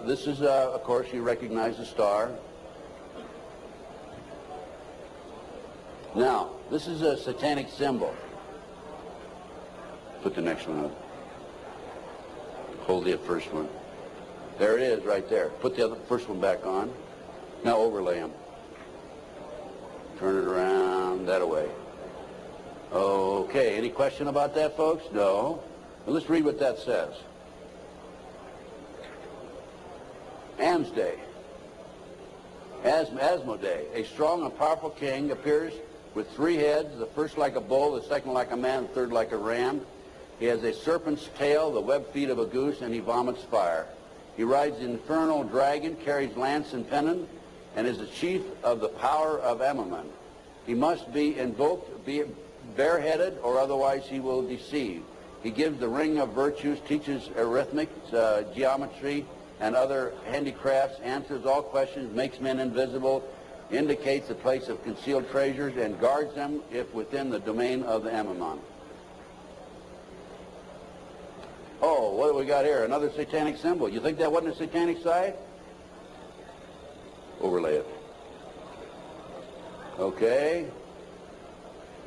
[SPEAKER 1] This is, of course, you recognize the star. Now, this is a satanic symbol. Put the next one up. Hold the first one. There it is right there. Put the first one back on. Now overlay them. Turn it around that way. Okay, any question about that, folks? No. Well, let's read what that says. Asmodee, a strong and powerful king, appears with 3 heads, the first like a bull, the second like a man, the third like a ram. He has a serpent's tail, the webbed feet of a goose, and he vomits fire. He rides the infernal dragon, carries lance and pennon, and is the chief of the power of Amaman. He must be invoked, be bareheaded, or otherwise he will deceive. He gives the ring of virtues, teaches arithmetic, geometry, and other handicrafts, answers all questions, makes men invisible, indicates the place of concealed treasures, and guards them if within the domain of the Amaman. Oh, what do we got here? Another satanic symbol. You think that wasn't a satanic site? Overlay it. Okay.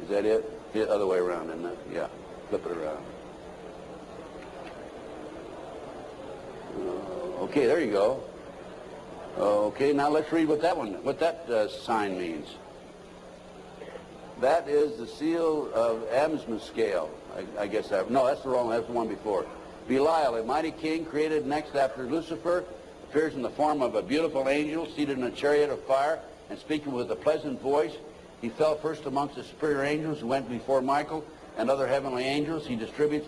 [SPEAKER 1] Is that it? The other way around, isn't it? Yeah. Flip it around. Okay, there you go. Okay, now let's read what that sign means. That is the seal of Adam's scale. I guess no, that's the wrong. That's the one before. Belial, a mighty king, created next after Lucifer, appears in the form of a beautiful angel seated in a chariot of fire and speaking with a pleasant voice. He fell first amongst the superior angels who went before Michael and other heavenly angels. He distributes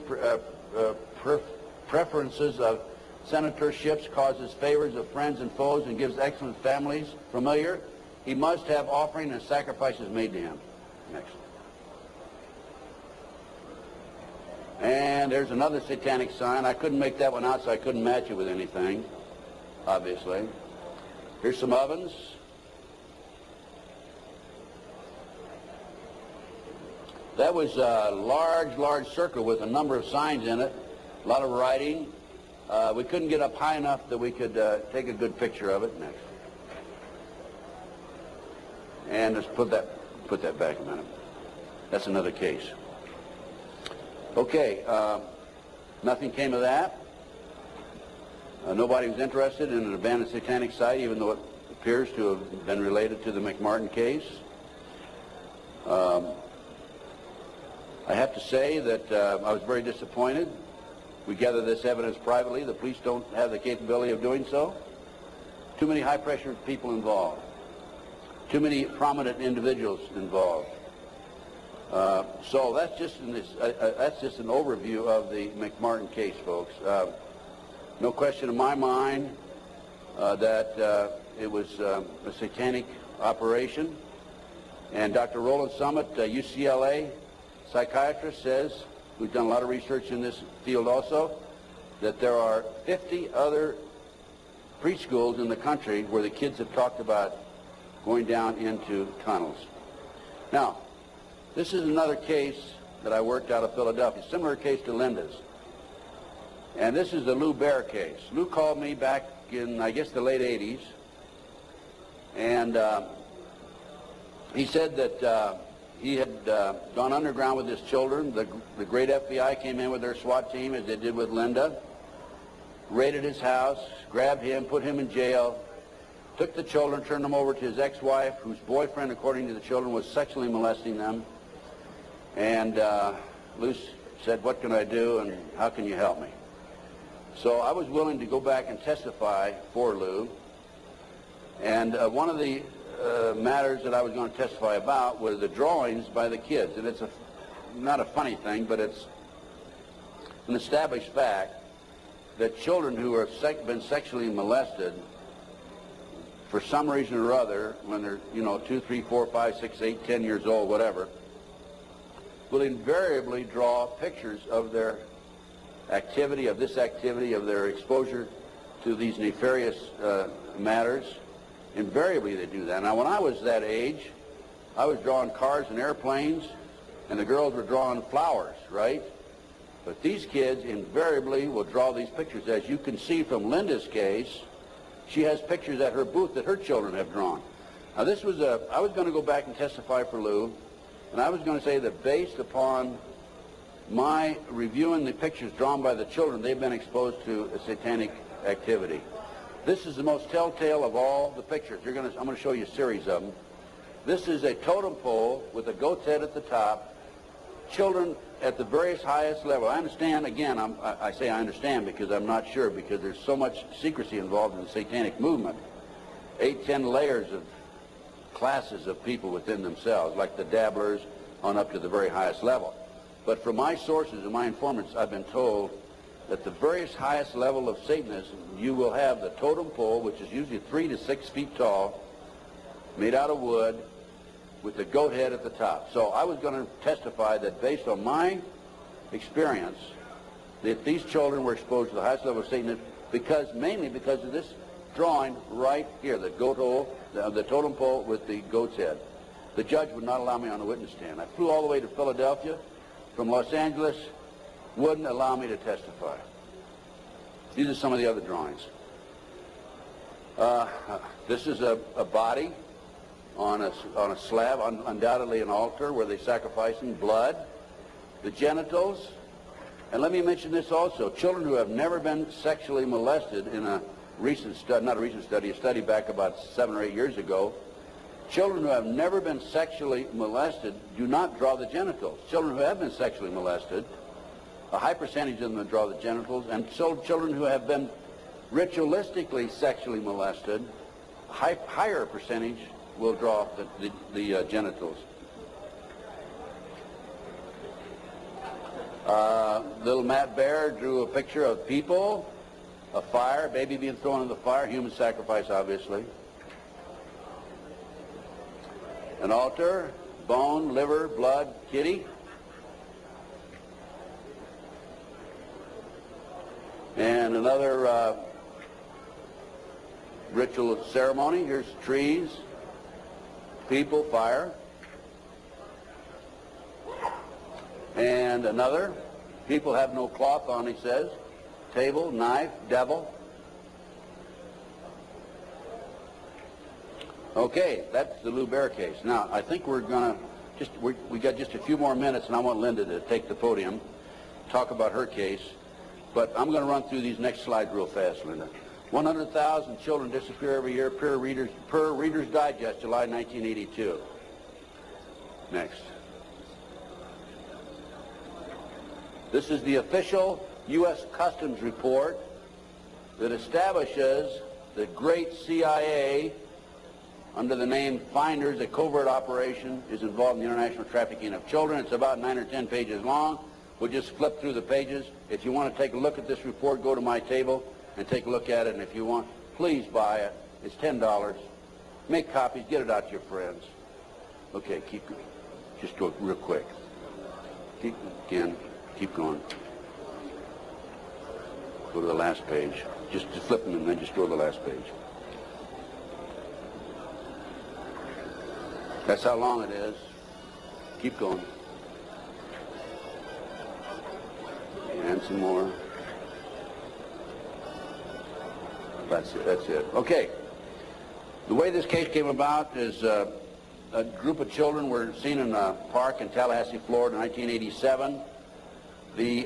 [SPEAKER 1] preferences of senatorships, causes favors of friends and foes, and gives excellent families. Familiar. He must have offering and sacrifices made to him. Next. And there's another satanic sign. I couldn't make that one out, so I couldn't match it with anything. obviously. Here's some ovens. That was a large circle with a number of signs in it, a lot of writing. We couldn't get up high enough that we could take a good picture of it. Next. And just put that back a minute. That's another case. Okay, nothing came of that. Nobody was interested in an abandoned satanic site, even though it appears to have been related to the McMartin case. I have to say that I was very disappointed. We gather this evidence privately. The police don't have the capability of doing so. Too many high-pressure people involved. Too many prominent individuals involved. So that's just an overview of the McMartin case, folks. No question in my mind that it was a satanic operation. And Dr. Roland Summit, UCLA psychiatrist, says, we've done a lot of research in this field also, that there are 50 other preschools in the country where the kids have talked about going down into tunnels. Now, this is another case that I worked out of Philadelphia, similar case to Linda's. And this is the Lou Bear case. Lou called me back in, I guess, the late 80s. And he said that he had gone underground with his children. The great FBI came in with their SWAT team, as they did with Linda, raided his house, grabbed him, put him in jail, took the children, turned them over to his ex-wife, whose boyfriend, according to the children, was sexually molesting them. And Lou said, what can I do and how can you help me? So I was willing to go back and testify for Lou. And one of the matters that I was going to testify about were the drawings by the kids. And it's not a funny thing, but it's an established fact that children who have been sexually molested for some reason or other, when they're, 2, 3, 4, 5, 6, 8, 10 years old, whatever, will invariably draw pictures of their activity, of their exposure to these nefarious matters. Invariably they do that. Now, when I was that age, I was drawing cars and airplanes, and the girls were drawing flowers, right? But these kids invariably will draw these pictures. As you can see from Linda's case, she has pictures at her booth that her children have drawn. Now, I was going to go back and testify for Lou, and I was going to say that based upon my reviewing the pictures drawn by the children, they've been exposed to a satanic activity. This is the most telltale of all the pictures. I'm going to show you a series of them. This is a totem pole with a goat's head at the top. Children at the various highest level. I understand, again, I say I understand because I'm not sure, because there's so much secrecy involved in the satanic movement. 8, 10 layers of classes of people within themselves, like the dabblers on up to the very highest level. But from my sources and my informants, I've been told that the various highest level of Satanism, you will have the totem pole, which is usually 3 to 6 feet tall, made out of wood, with the goat head at the top. So I was going to testify that based on my experience, that these children were exposed to the highest level of Satanism mainly because of this drawing right here, the goat hole, the totem pole with the goat's head. The judge would not allow me on the witness stand. I flew all the way to Philadelphia from Los Angeles, wouldn't allow me to testify. These are some of the other drawings. This is a body on a slab, undoubtedly an altar where they sacrificing blood, the genitals, and let me mention this also, children who have never been sexually molested in a recent study, not a recent study, a study back about 7 or 8 years ago, children who have never been sexually molested do not draw the genitals. Children who have been sexually molested, a high percentage of them draw the genitals, and so children who have been ritualistically sexually molested, a higher percentage will draw the genitals. Little Matt Bear drew a picture of people, a fire, baby being thrown in the fire, human sacrifice, obviously. An altar, bone, liver, blood, kitty. And another ritual ceremony. Here's trees, people, fire. And another, people have no cloth on, he says. Table, knife, devil. Okay, that's the Lou Bear case. Now, I think we're going to we got just a few more minutes, and I want Linda to take the podium, talk about her case. But I'm going to run through these next slides real fast, Linda. 100,000 children disappear every year per Reader's Digest, July 1982. Next. This is the official U.S. Customs report that establishes the great CIA, under the name Finders, a covert operation, is involved in the international trafficking of children. It's about 9 or 10 pages long. We'll just flip through the pages. If you want to take a look at this report, go to my table and take a look at it. And if you want, please buy it. It's $10. Make copies. Get it out to your friends. Okay, keep going. Just go real quick. Keep going. Go to the last page. Just flip them and then just go to the last page. That's how long it is. Keep going. And some more. That's it. Okay. The way this case came about is a group of children were seen in a park in Tallahassee, Florida in 1987. The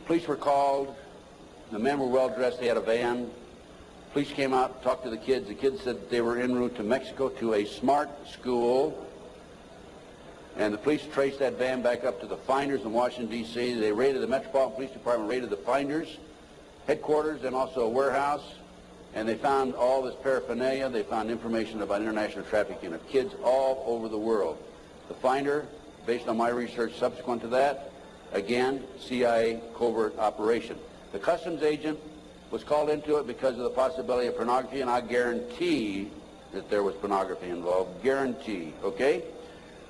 [SPEAKER 1] police were called. The men were well dressed. They had a van. Police came out, talked to the kids. The kids said that they were en route to Mexico to a smart school. And the police traced that van back up to the Finders in Washington, D.C. They raided the Metropolitan Police Department, raided the Finders headquarters and also a warehouse. And they found all this paraphernalia. They found information about international trafficking of kids all over the world. The Finder, based on my research subsequent to that, again, CIA covert operation. The customs agent was called into it because of the possibility of pornography, and I guarantee that there was pornography involved. Guarantee, okay?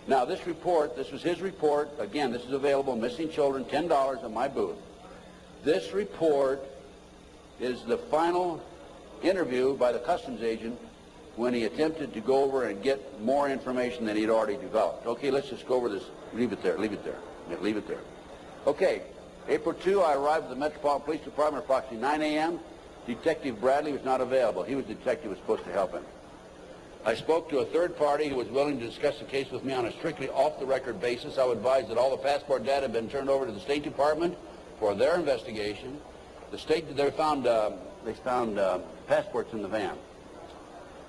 [SPEAKER 1] Now, this report, this was his report. Again, this is available, Missing Children, $10 at my booth. This report is the final interview by the customs agent when he attempted to go over and get more information than he'd already developed. Okay, let's just go over this. Leave it there. Yeah, leave it there. Okay. April 2, I arrived at the Metropolitan Police Department at approximately 9 a.m. Detective Bradley was not available. He was the detective who was supposed to help him. I spoke to a third party who was willing to discuss the case with me on a strictly off-the-record basis. I would advise that all the passport data had been turned over to the State Department for their investigation. They found passports in the van.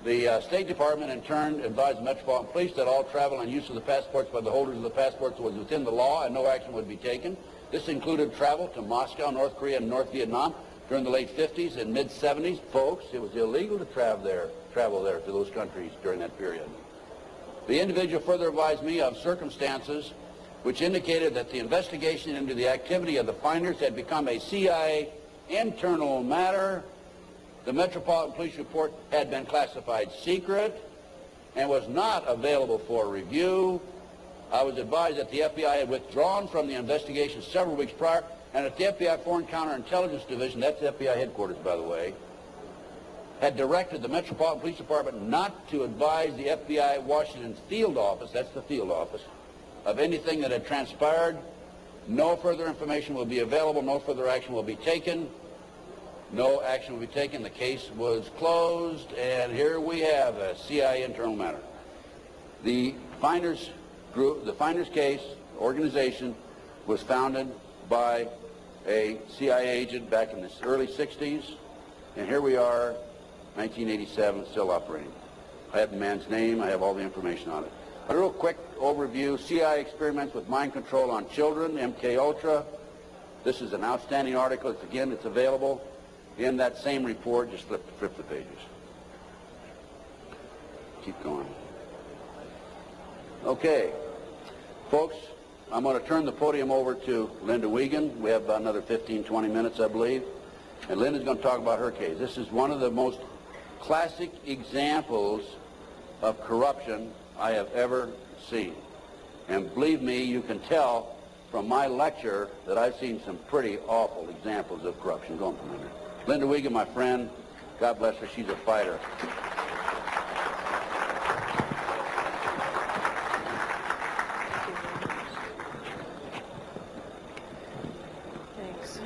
[SPEAKER 1] The State Department, in turn, advised the Metropolitan Police that all travel and use of the passports by the holders of the passports was within the law and no action would be taken. This included travel to Moscow, North Korea, and North Vietnam during the late 50s and mid-70s. Folks, it was illegal to travel there to those countries during that period. The individual further advised me of circumstances which indicated that the investigation into the activity of the Finders had become a CIA internal matter. The Metropolitan Police report had been classified secret and was not available for review. I was advised that the FBI had withdrawn from the investigation several weeks prior, and that the FBI Foreign Counterintelligence Division, that's the FBI headquarters, by the way, had directed the Metropolitan Police Department not to advise the FBI Washington field office, that's the field office, of anything that had transpired. No further information will be available. No further action will be taken. No action will be taken. The case was closed, and here we have a CIA internal matter. The Finders Group, the Finders case organization was founded by a CIA agent back in the early 60s, and here we are, 1987, still operating. I have the man's name. I have all the information on it. A real quick overview, CIA experiments with mind control on children, MK Ultra. This is an outstanding article. It's available in that same report. Just flip the pages. Keep going. Okay, folks, I'm going to turn the podium over to Linda Wiegand. We have about another 15, 20 minutes, I believe. And Linda's going to talk about her case. This is one of the most classic examples of corruption I have ever seen. And believe me, you can tell from my lecture that I've seen some pretty awful examples of corruption. Go on from there. Linda Wiegand, my friend, God bless her. She's a fighter.
[SPEAKER 2] Thanks.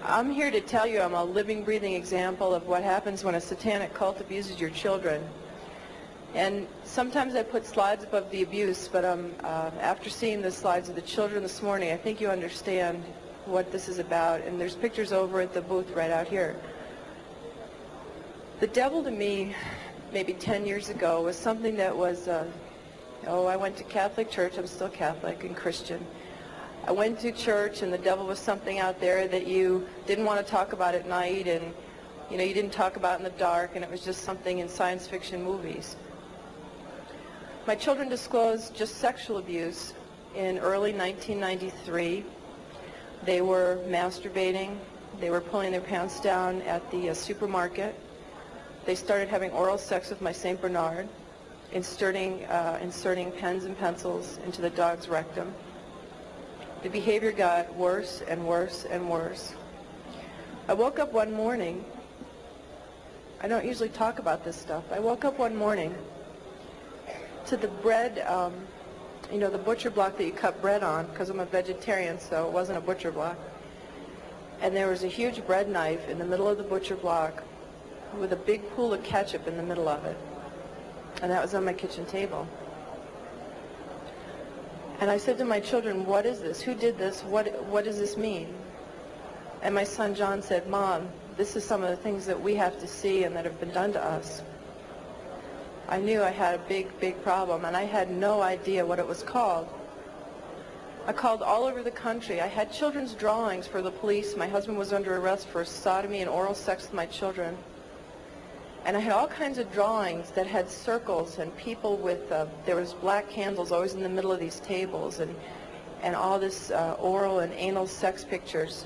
[SPEAKER 2] I'm here to tell you I'm a living, breathing example of what happens when a satanic cult abuses your children. And sometimes I put slides above the abuse, but after seeing the slides of the children this morning, I think you understand what this is about. And there's pictures over at the booth right out here. The devil to me, maybe 10 years ago, was something that was, I went to Catholic church. I'm still Catholic and Christian. I went to church, and the devil was something out there that you didn't want to talk about at night, and you didn't talk about in the dark, and it was just something in science fiction movies. My children disclosed just sexual abuse in early 1993. They were masturbating. They were pulling their pants down at the supermarket. They started having oral sex with my St. Bernard, inserting pens and pencils into the dog's rectum. The behavior got worse and worse and worse. I woke up one morning. I don't usually talk about this stuff. I woke up one morning to the bread, the butcher block that you cut bread on, because I'm a vegetarian, so it wasn't a butcher block. And there was a huge bread knife in the middle of the butcher block with a big pool of ketchup in the middle of it. And that was on my kitchen table. And I said to my children, what is this? Who did this? What does this mean? And my son John said, Mom, this is some of the things that we have to see and that have been done to us. I knew I had a big, big problem, and I had no idea what it was called. I called all over the country. I had children's drawings for the police. My husband was under arrest for sodomy and oral sex with my children. And I had all kinds of drawings that had circles and people with, there was black candles always in the middle of these tables, and all this oral and anal sex pictures.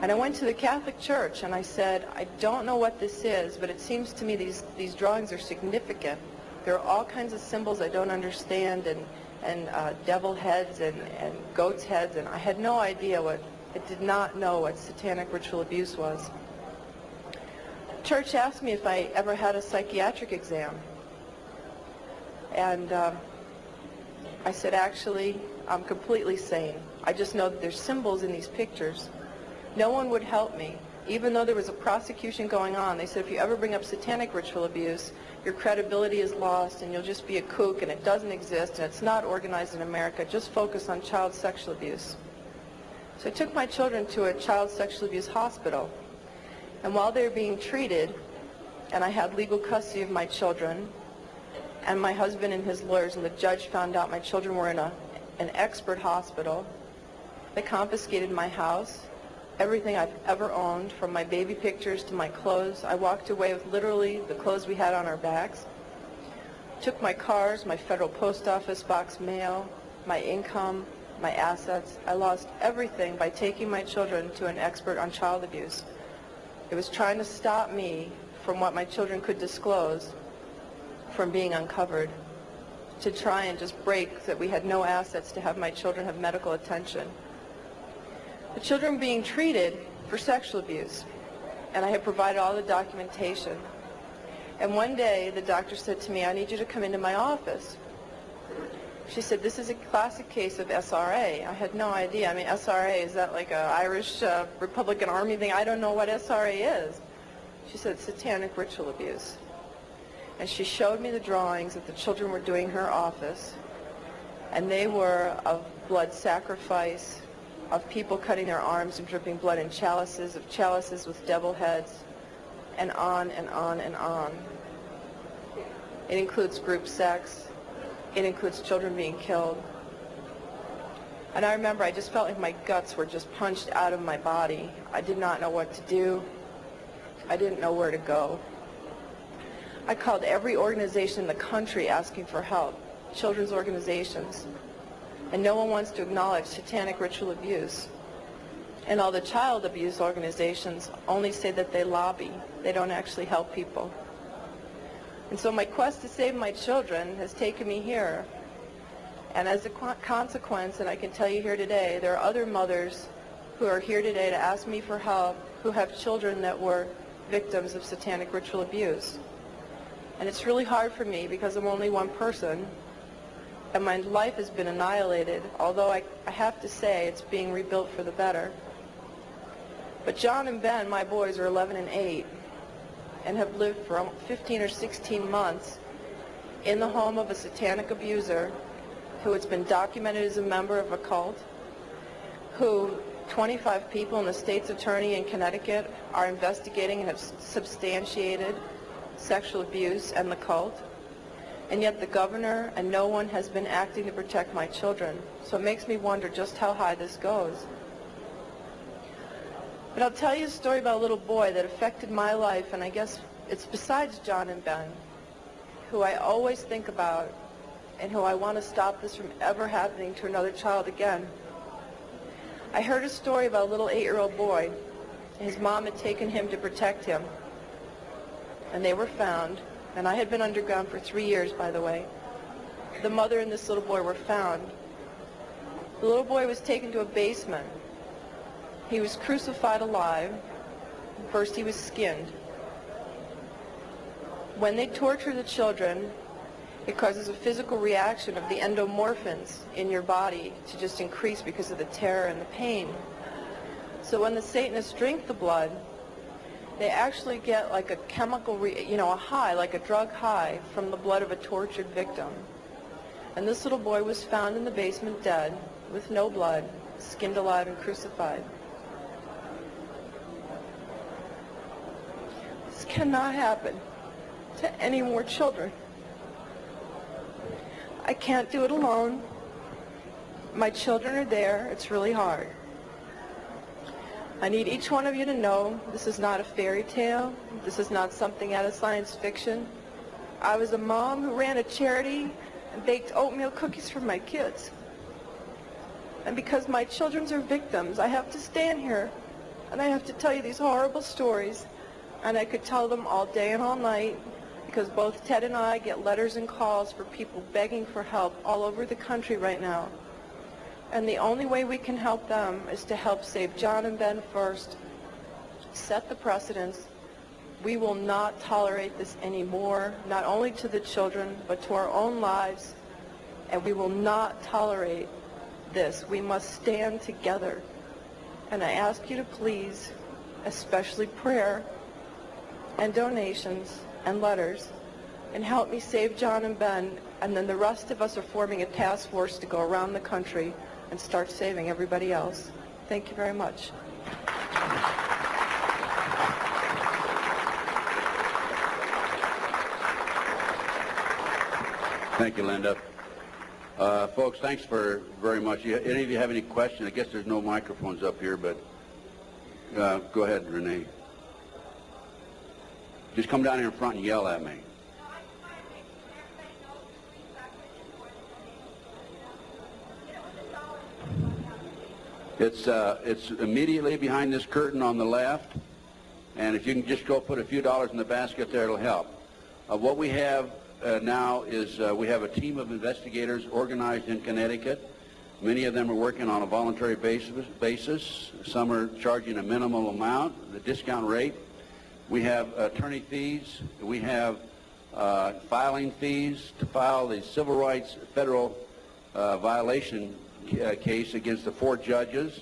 [SPEAKER 2] And I went to the Catholic Church and I said, I don't know what this is, but it seems to me these drawings are significant. There are all kinds of symbols I don't understand, and devil heads and goat's heads, and I had no idea I did not know what satanic ritual abuse was. The church asked me if I ever had a psychiatric exam. And I said, actually, I'm completely sane. I just know that there's symbols in these pictures. No one would help me. Even though there was a prosecution going on, they said if you ever bring up satanic ritual abuse, your credibility is lost and you'll just be a kook and it doesn't exist and it's not organized in America. Just focus on child sexual abuse. So I took my children to a child sexual abuse hospital. And while they were being treated, and I had legal custody of my children, and my husband and his lawyers and the judge found out my children were in an expert hospital, they confiscated my house, everything I've ever owned, from my baby pictures to my clothes. I walked away with literally the clothes we had on our backs. Took my cars, my federal post office box mail, my income, my assets. I lost everything by taking my children to an expert on child abuse. It was trying to stop me from what my children could disclose from being uncovered, to try and just break that we had no assets to have my children have medical attention. The children being treated for sexual abuse, and I had provided all the documentation. And one day the doctor said to me, I need you to come into my office. She said, this is a classic case of SRA. I had no idea. I mean, SRA, is that like an Irish Republican Army thing? I don't know what SRA is. She said, satanic ritual abuse. And she showed me the drawings that the children were doing in her office, and they were of blood sacrifice, of people cutting their arms and dripping blood in chalices, of chalices with devil heads, and on and on and on. It includes group sex. It includes children being killed. And I remember I just felt like my guts were just punched out of my body. I did not know what to do. I didn't know where to go. I called every organization in the country asking for help, children's organizations. And no one wants to acknowledge satanic ritual abuse. And all the child abuse organizations only say that they lobby. They don't actually help people. And so my quest to save my children has taken me here. And as a consequence, and I can tell you here today, there are other mothers who are here today to ask me for help, who have children that were victims of satanic ritual abuse. And it's really hard for me because I'm only one person, and my life has been annihilated, although I have to say it's being rebuilt for the better. But John and Ben, my boys, are 11 and 8, and have lived for 15 or 16 months in the home of a satanic abuser who has been documented as a member of a cult, who 25 people and the state's attorney in Connecticut are investigating and have substantiated sexual abuse and the cult. And yet the governor and no one has been acting to protect my children. So it makes me wonder just how high this goes. But I'll tell you a story about a little boy that affected my life, and I guess it's besides John and Ben, who I always think about and who I want to stop this from ever happening to another child again. I heard a story about a little 8-year-old boy. His mom had taken him to protect him, and they were found. And I had been underground for 3 years, by the way. The mother and this little boy were found. The little boy was taken to a basement. He was crucified alive. First he was skinned. When they torture the children, it causes a physical reaction of the endomorphins in your body to just increase because of the terror and the pain. So when the Satanists drink the blood, they actually get like a chemical, a high, like a drug high from the blood of a tortured victim. And this little boy was found in the basement dead, with no blood, skinned alive and crucified. This cannot happen to any more children. I can't do it alone. My children are there. It's really hard. I need each one of you to know this is not a fairy tale. This is not something out of science fiction. I was a mom who ran a charity and baked oatmeal cookies for my kids. And because my children are victims, I have to stand here and I have to tell you these horrible stories. And I could tell them all day and all night, because both Ted and I get letters and calls for people begging for help all over the country right now. And the only way we can help them is to help save John and Ben first, set the precedence. We will not tolerate this anymore, not only to the children, but to our own lives. And we will not tolerate this. We must stand together. And I ask you to please, especially prayer and donations and letters, and help me save John and Ben. And then the rest of us are forming a task force to go around the country and start saving everybody else. Thank you very much.
[SPEAKER 1] Thank you, Linda. Folks, thanks very much. Any of you have any questions? I guess there's no microphones up here, but go ahead, Renee. Just come down here in front and yell at me. It's immediately behind this curtain on the left, and if you can just go put a few dollars in the basket there, it'll help. What we have now is we have a team of investigators organized in Connecticut. Many of them are working on a voluntary basis. Some are charging a minimal amount, the discount rate. We have attorney fees. We have filing fees to file the civil rights federal violation case against the 4 judges.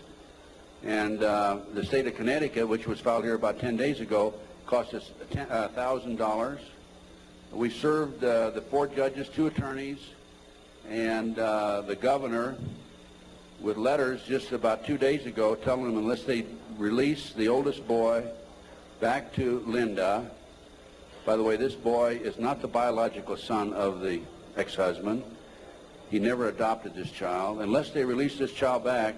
[SPEAKER 1] And the state of Connecticut, which was filed here about 10 days ago, cost us $1,000. We served the 4 judges, 2 attorneys, and the governor with letters just about 2 days ago telling them unless they release the oldest boy back to Linda. By the way, this boy is not the biological son of the ex-husband. He never adopted this child. Unless they release this child back,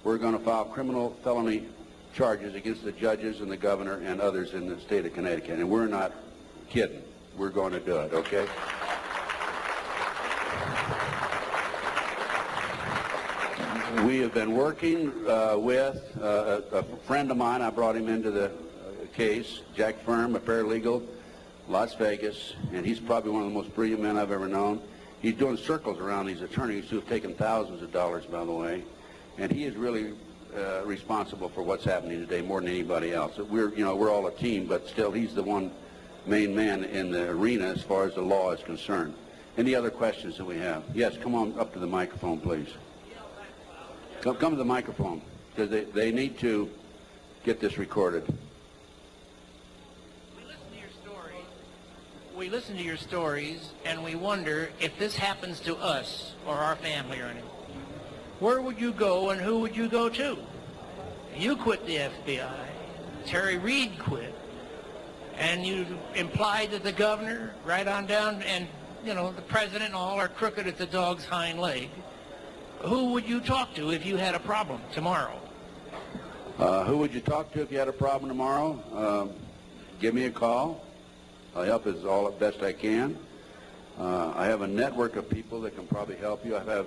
[SPEAKER 1] we're going to file criminal felony charges against the judges and the governor and others in the state of Connecticut. And we're not kidding. We're going to do it, okay? We have been working with a friend of mine. I brought him into the case, Jack Firm, a paralegal, Las Vegas, and he's probably one of the most brilliant men I've ever known. He's doing circles around these attorneys who have taken thousands of dollars, by the way, and he is really responsible for what's happening today more than anybody else. We're all a team, but still he's the one main man in the arena as far as the law is concerned. Any other questions that we have? Yes, come on up to the microphone, please. Come to the microphone, because they need to get this recorded.
[SPEAKER 3] We listen to your stories, and we wonder if this happens to us or our family or anything. Where would you go, and who would you go to? You quit the FBI. Terry Reid quit. And you implied that the governor, right on down, and, you know, the president and all are crooked at the dog's hind leg. Who would you talk to if you had a problem tomorrow?
[SPEAKER 1] Who would you talk to if you had a problem tomorrow? Give me a call. I'll help as best I can. I have a network of people that can probably help you. I've had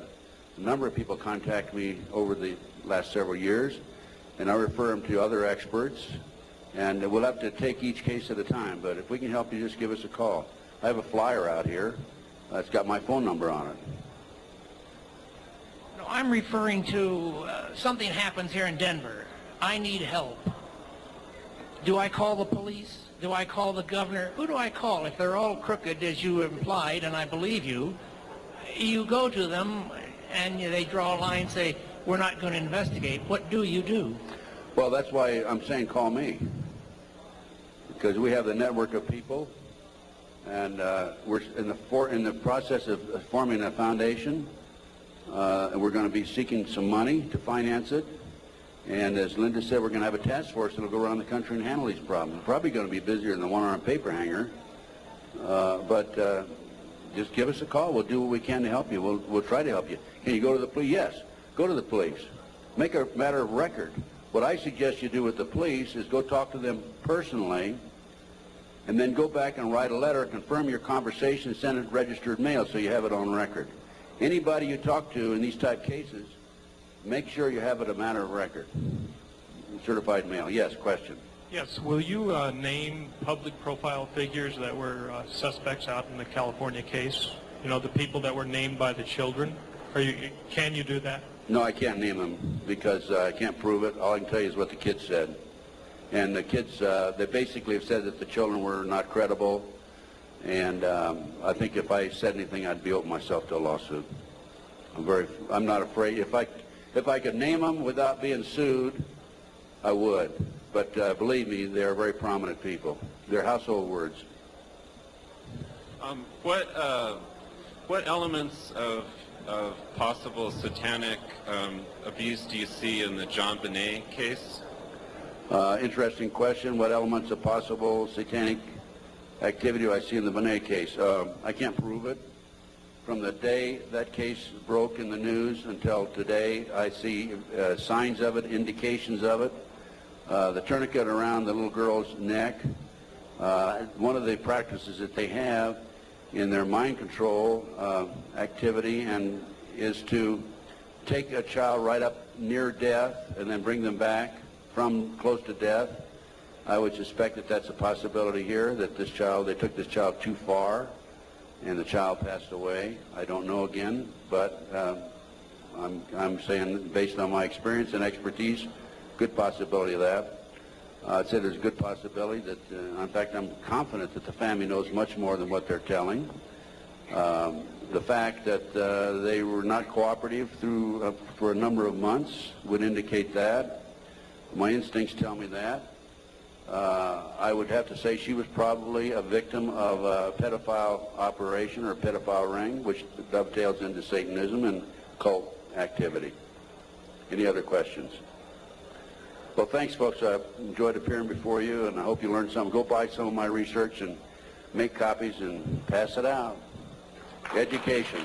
[SPEAKER 1] a number of people contact me over the last several years, and I refer them to other experts. And we'll have to take each case at a time, but if we can help you, just give us a call. I have a flyer out here. It's got my phone number on it.
[SPEAKER 3] No, I'm referring to something happens here in Denver. I need help. Do I call the police? Do I call the governor? Who do I call? If they're all crooked, as you implied, and I believe you, you go to them and they draw a line and say, we're not going to investigate. What do you do?
[SPEAKER 1] Well, that's why I'm saying call me, because we have the network of people, and we're in the process of forming a foundation, and we're going to be seeking some money to finance it. And as Linda said, we're going to have a task force that will go around the country and handle these problems. Probably going to be busier than the one-armed paper hanger, but just give us a call. We'll do what we can to help you. We'll try to help you. Can you go to the police? Yes, go to the police. Make a matter of record. What I suggest you do with the police is go talk to them personally, and then go back and write a letter, confirm your conversation, send it registered mail so you have it on record. Anybody you talk to in these type cases, make sure you have it a matter of record. Certified mail. Yes, question.
[SPEAKER 4] Yes, will you name public profile figures that were suspects out in the California case? You know, the people that were named by the children? Can you do that?
[SPEAKER 1] No, I can't name them because I can't prove it. All I can tell you is what the kids said. And the kids, they basically have said that the children were not credible. And I think if I said anything, I'd be open myself to a lawsuit. I'm not afraid. If I could name them without being sued, I would. But believe me, they're very prominent people. They're household words.
[SPEAKER 5] What elements of possible satanic abuse do you see in the John Bonet case?
[SPEAKER 1] Interesting question. What elements of possible satanic activity do I see in the Bonet case? I can't prove it. From the day that case broke in the news until today, I see signs of it, indications of it. The tourniquet around the little girl's neck. One of the practices that they have in their mind control activity and is to take a child right up near death and then bring them back from close to death. I would suspect that that's a possibility here, that they took this child too far and the child passed away. I don't know again, but I'm saying based on my experience and expertise, good possibility of that. I'd say there's a good possibility that, in fact, I'm confident that the family knows much more than what they're telling. The fact that they were not cooperative for a number of months would indicate that. My instincts tell me that. I would have to say she was probably a victim of a pedophile operation or a pedophile ring, which dovetails into Satanism and cult activity. Any other questions? Well, thanks, folks. I enjoyed appearing before you, and I hope you learned something. Go buy some of my research and make copies and pass it out. Education.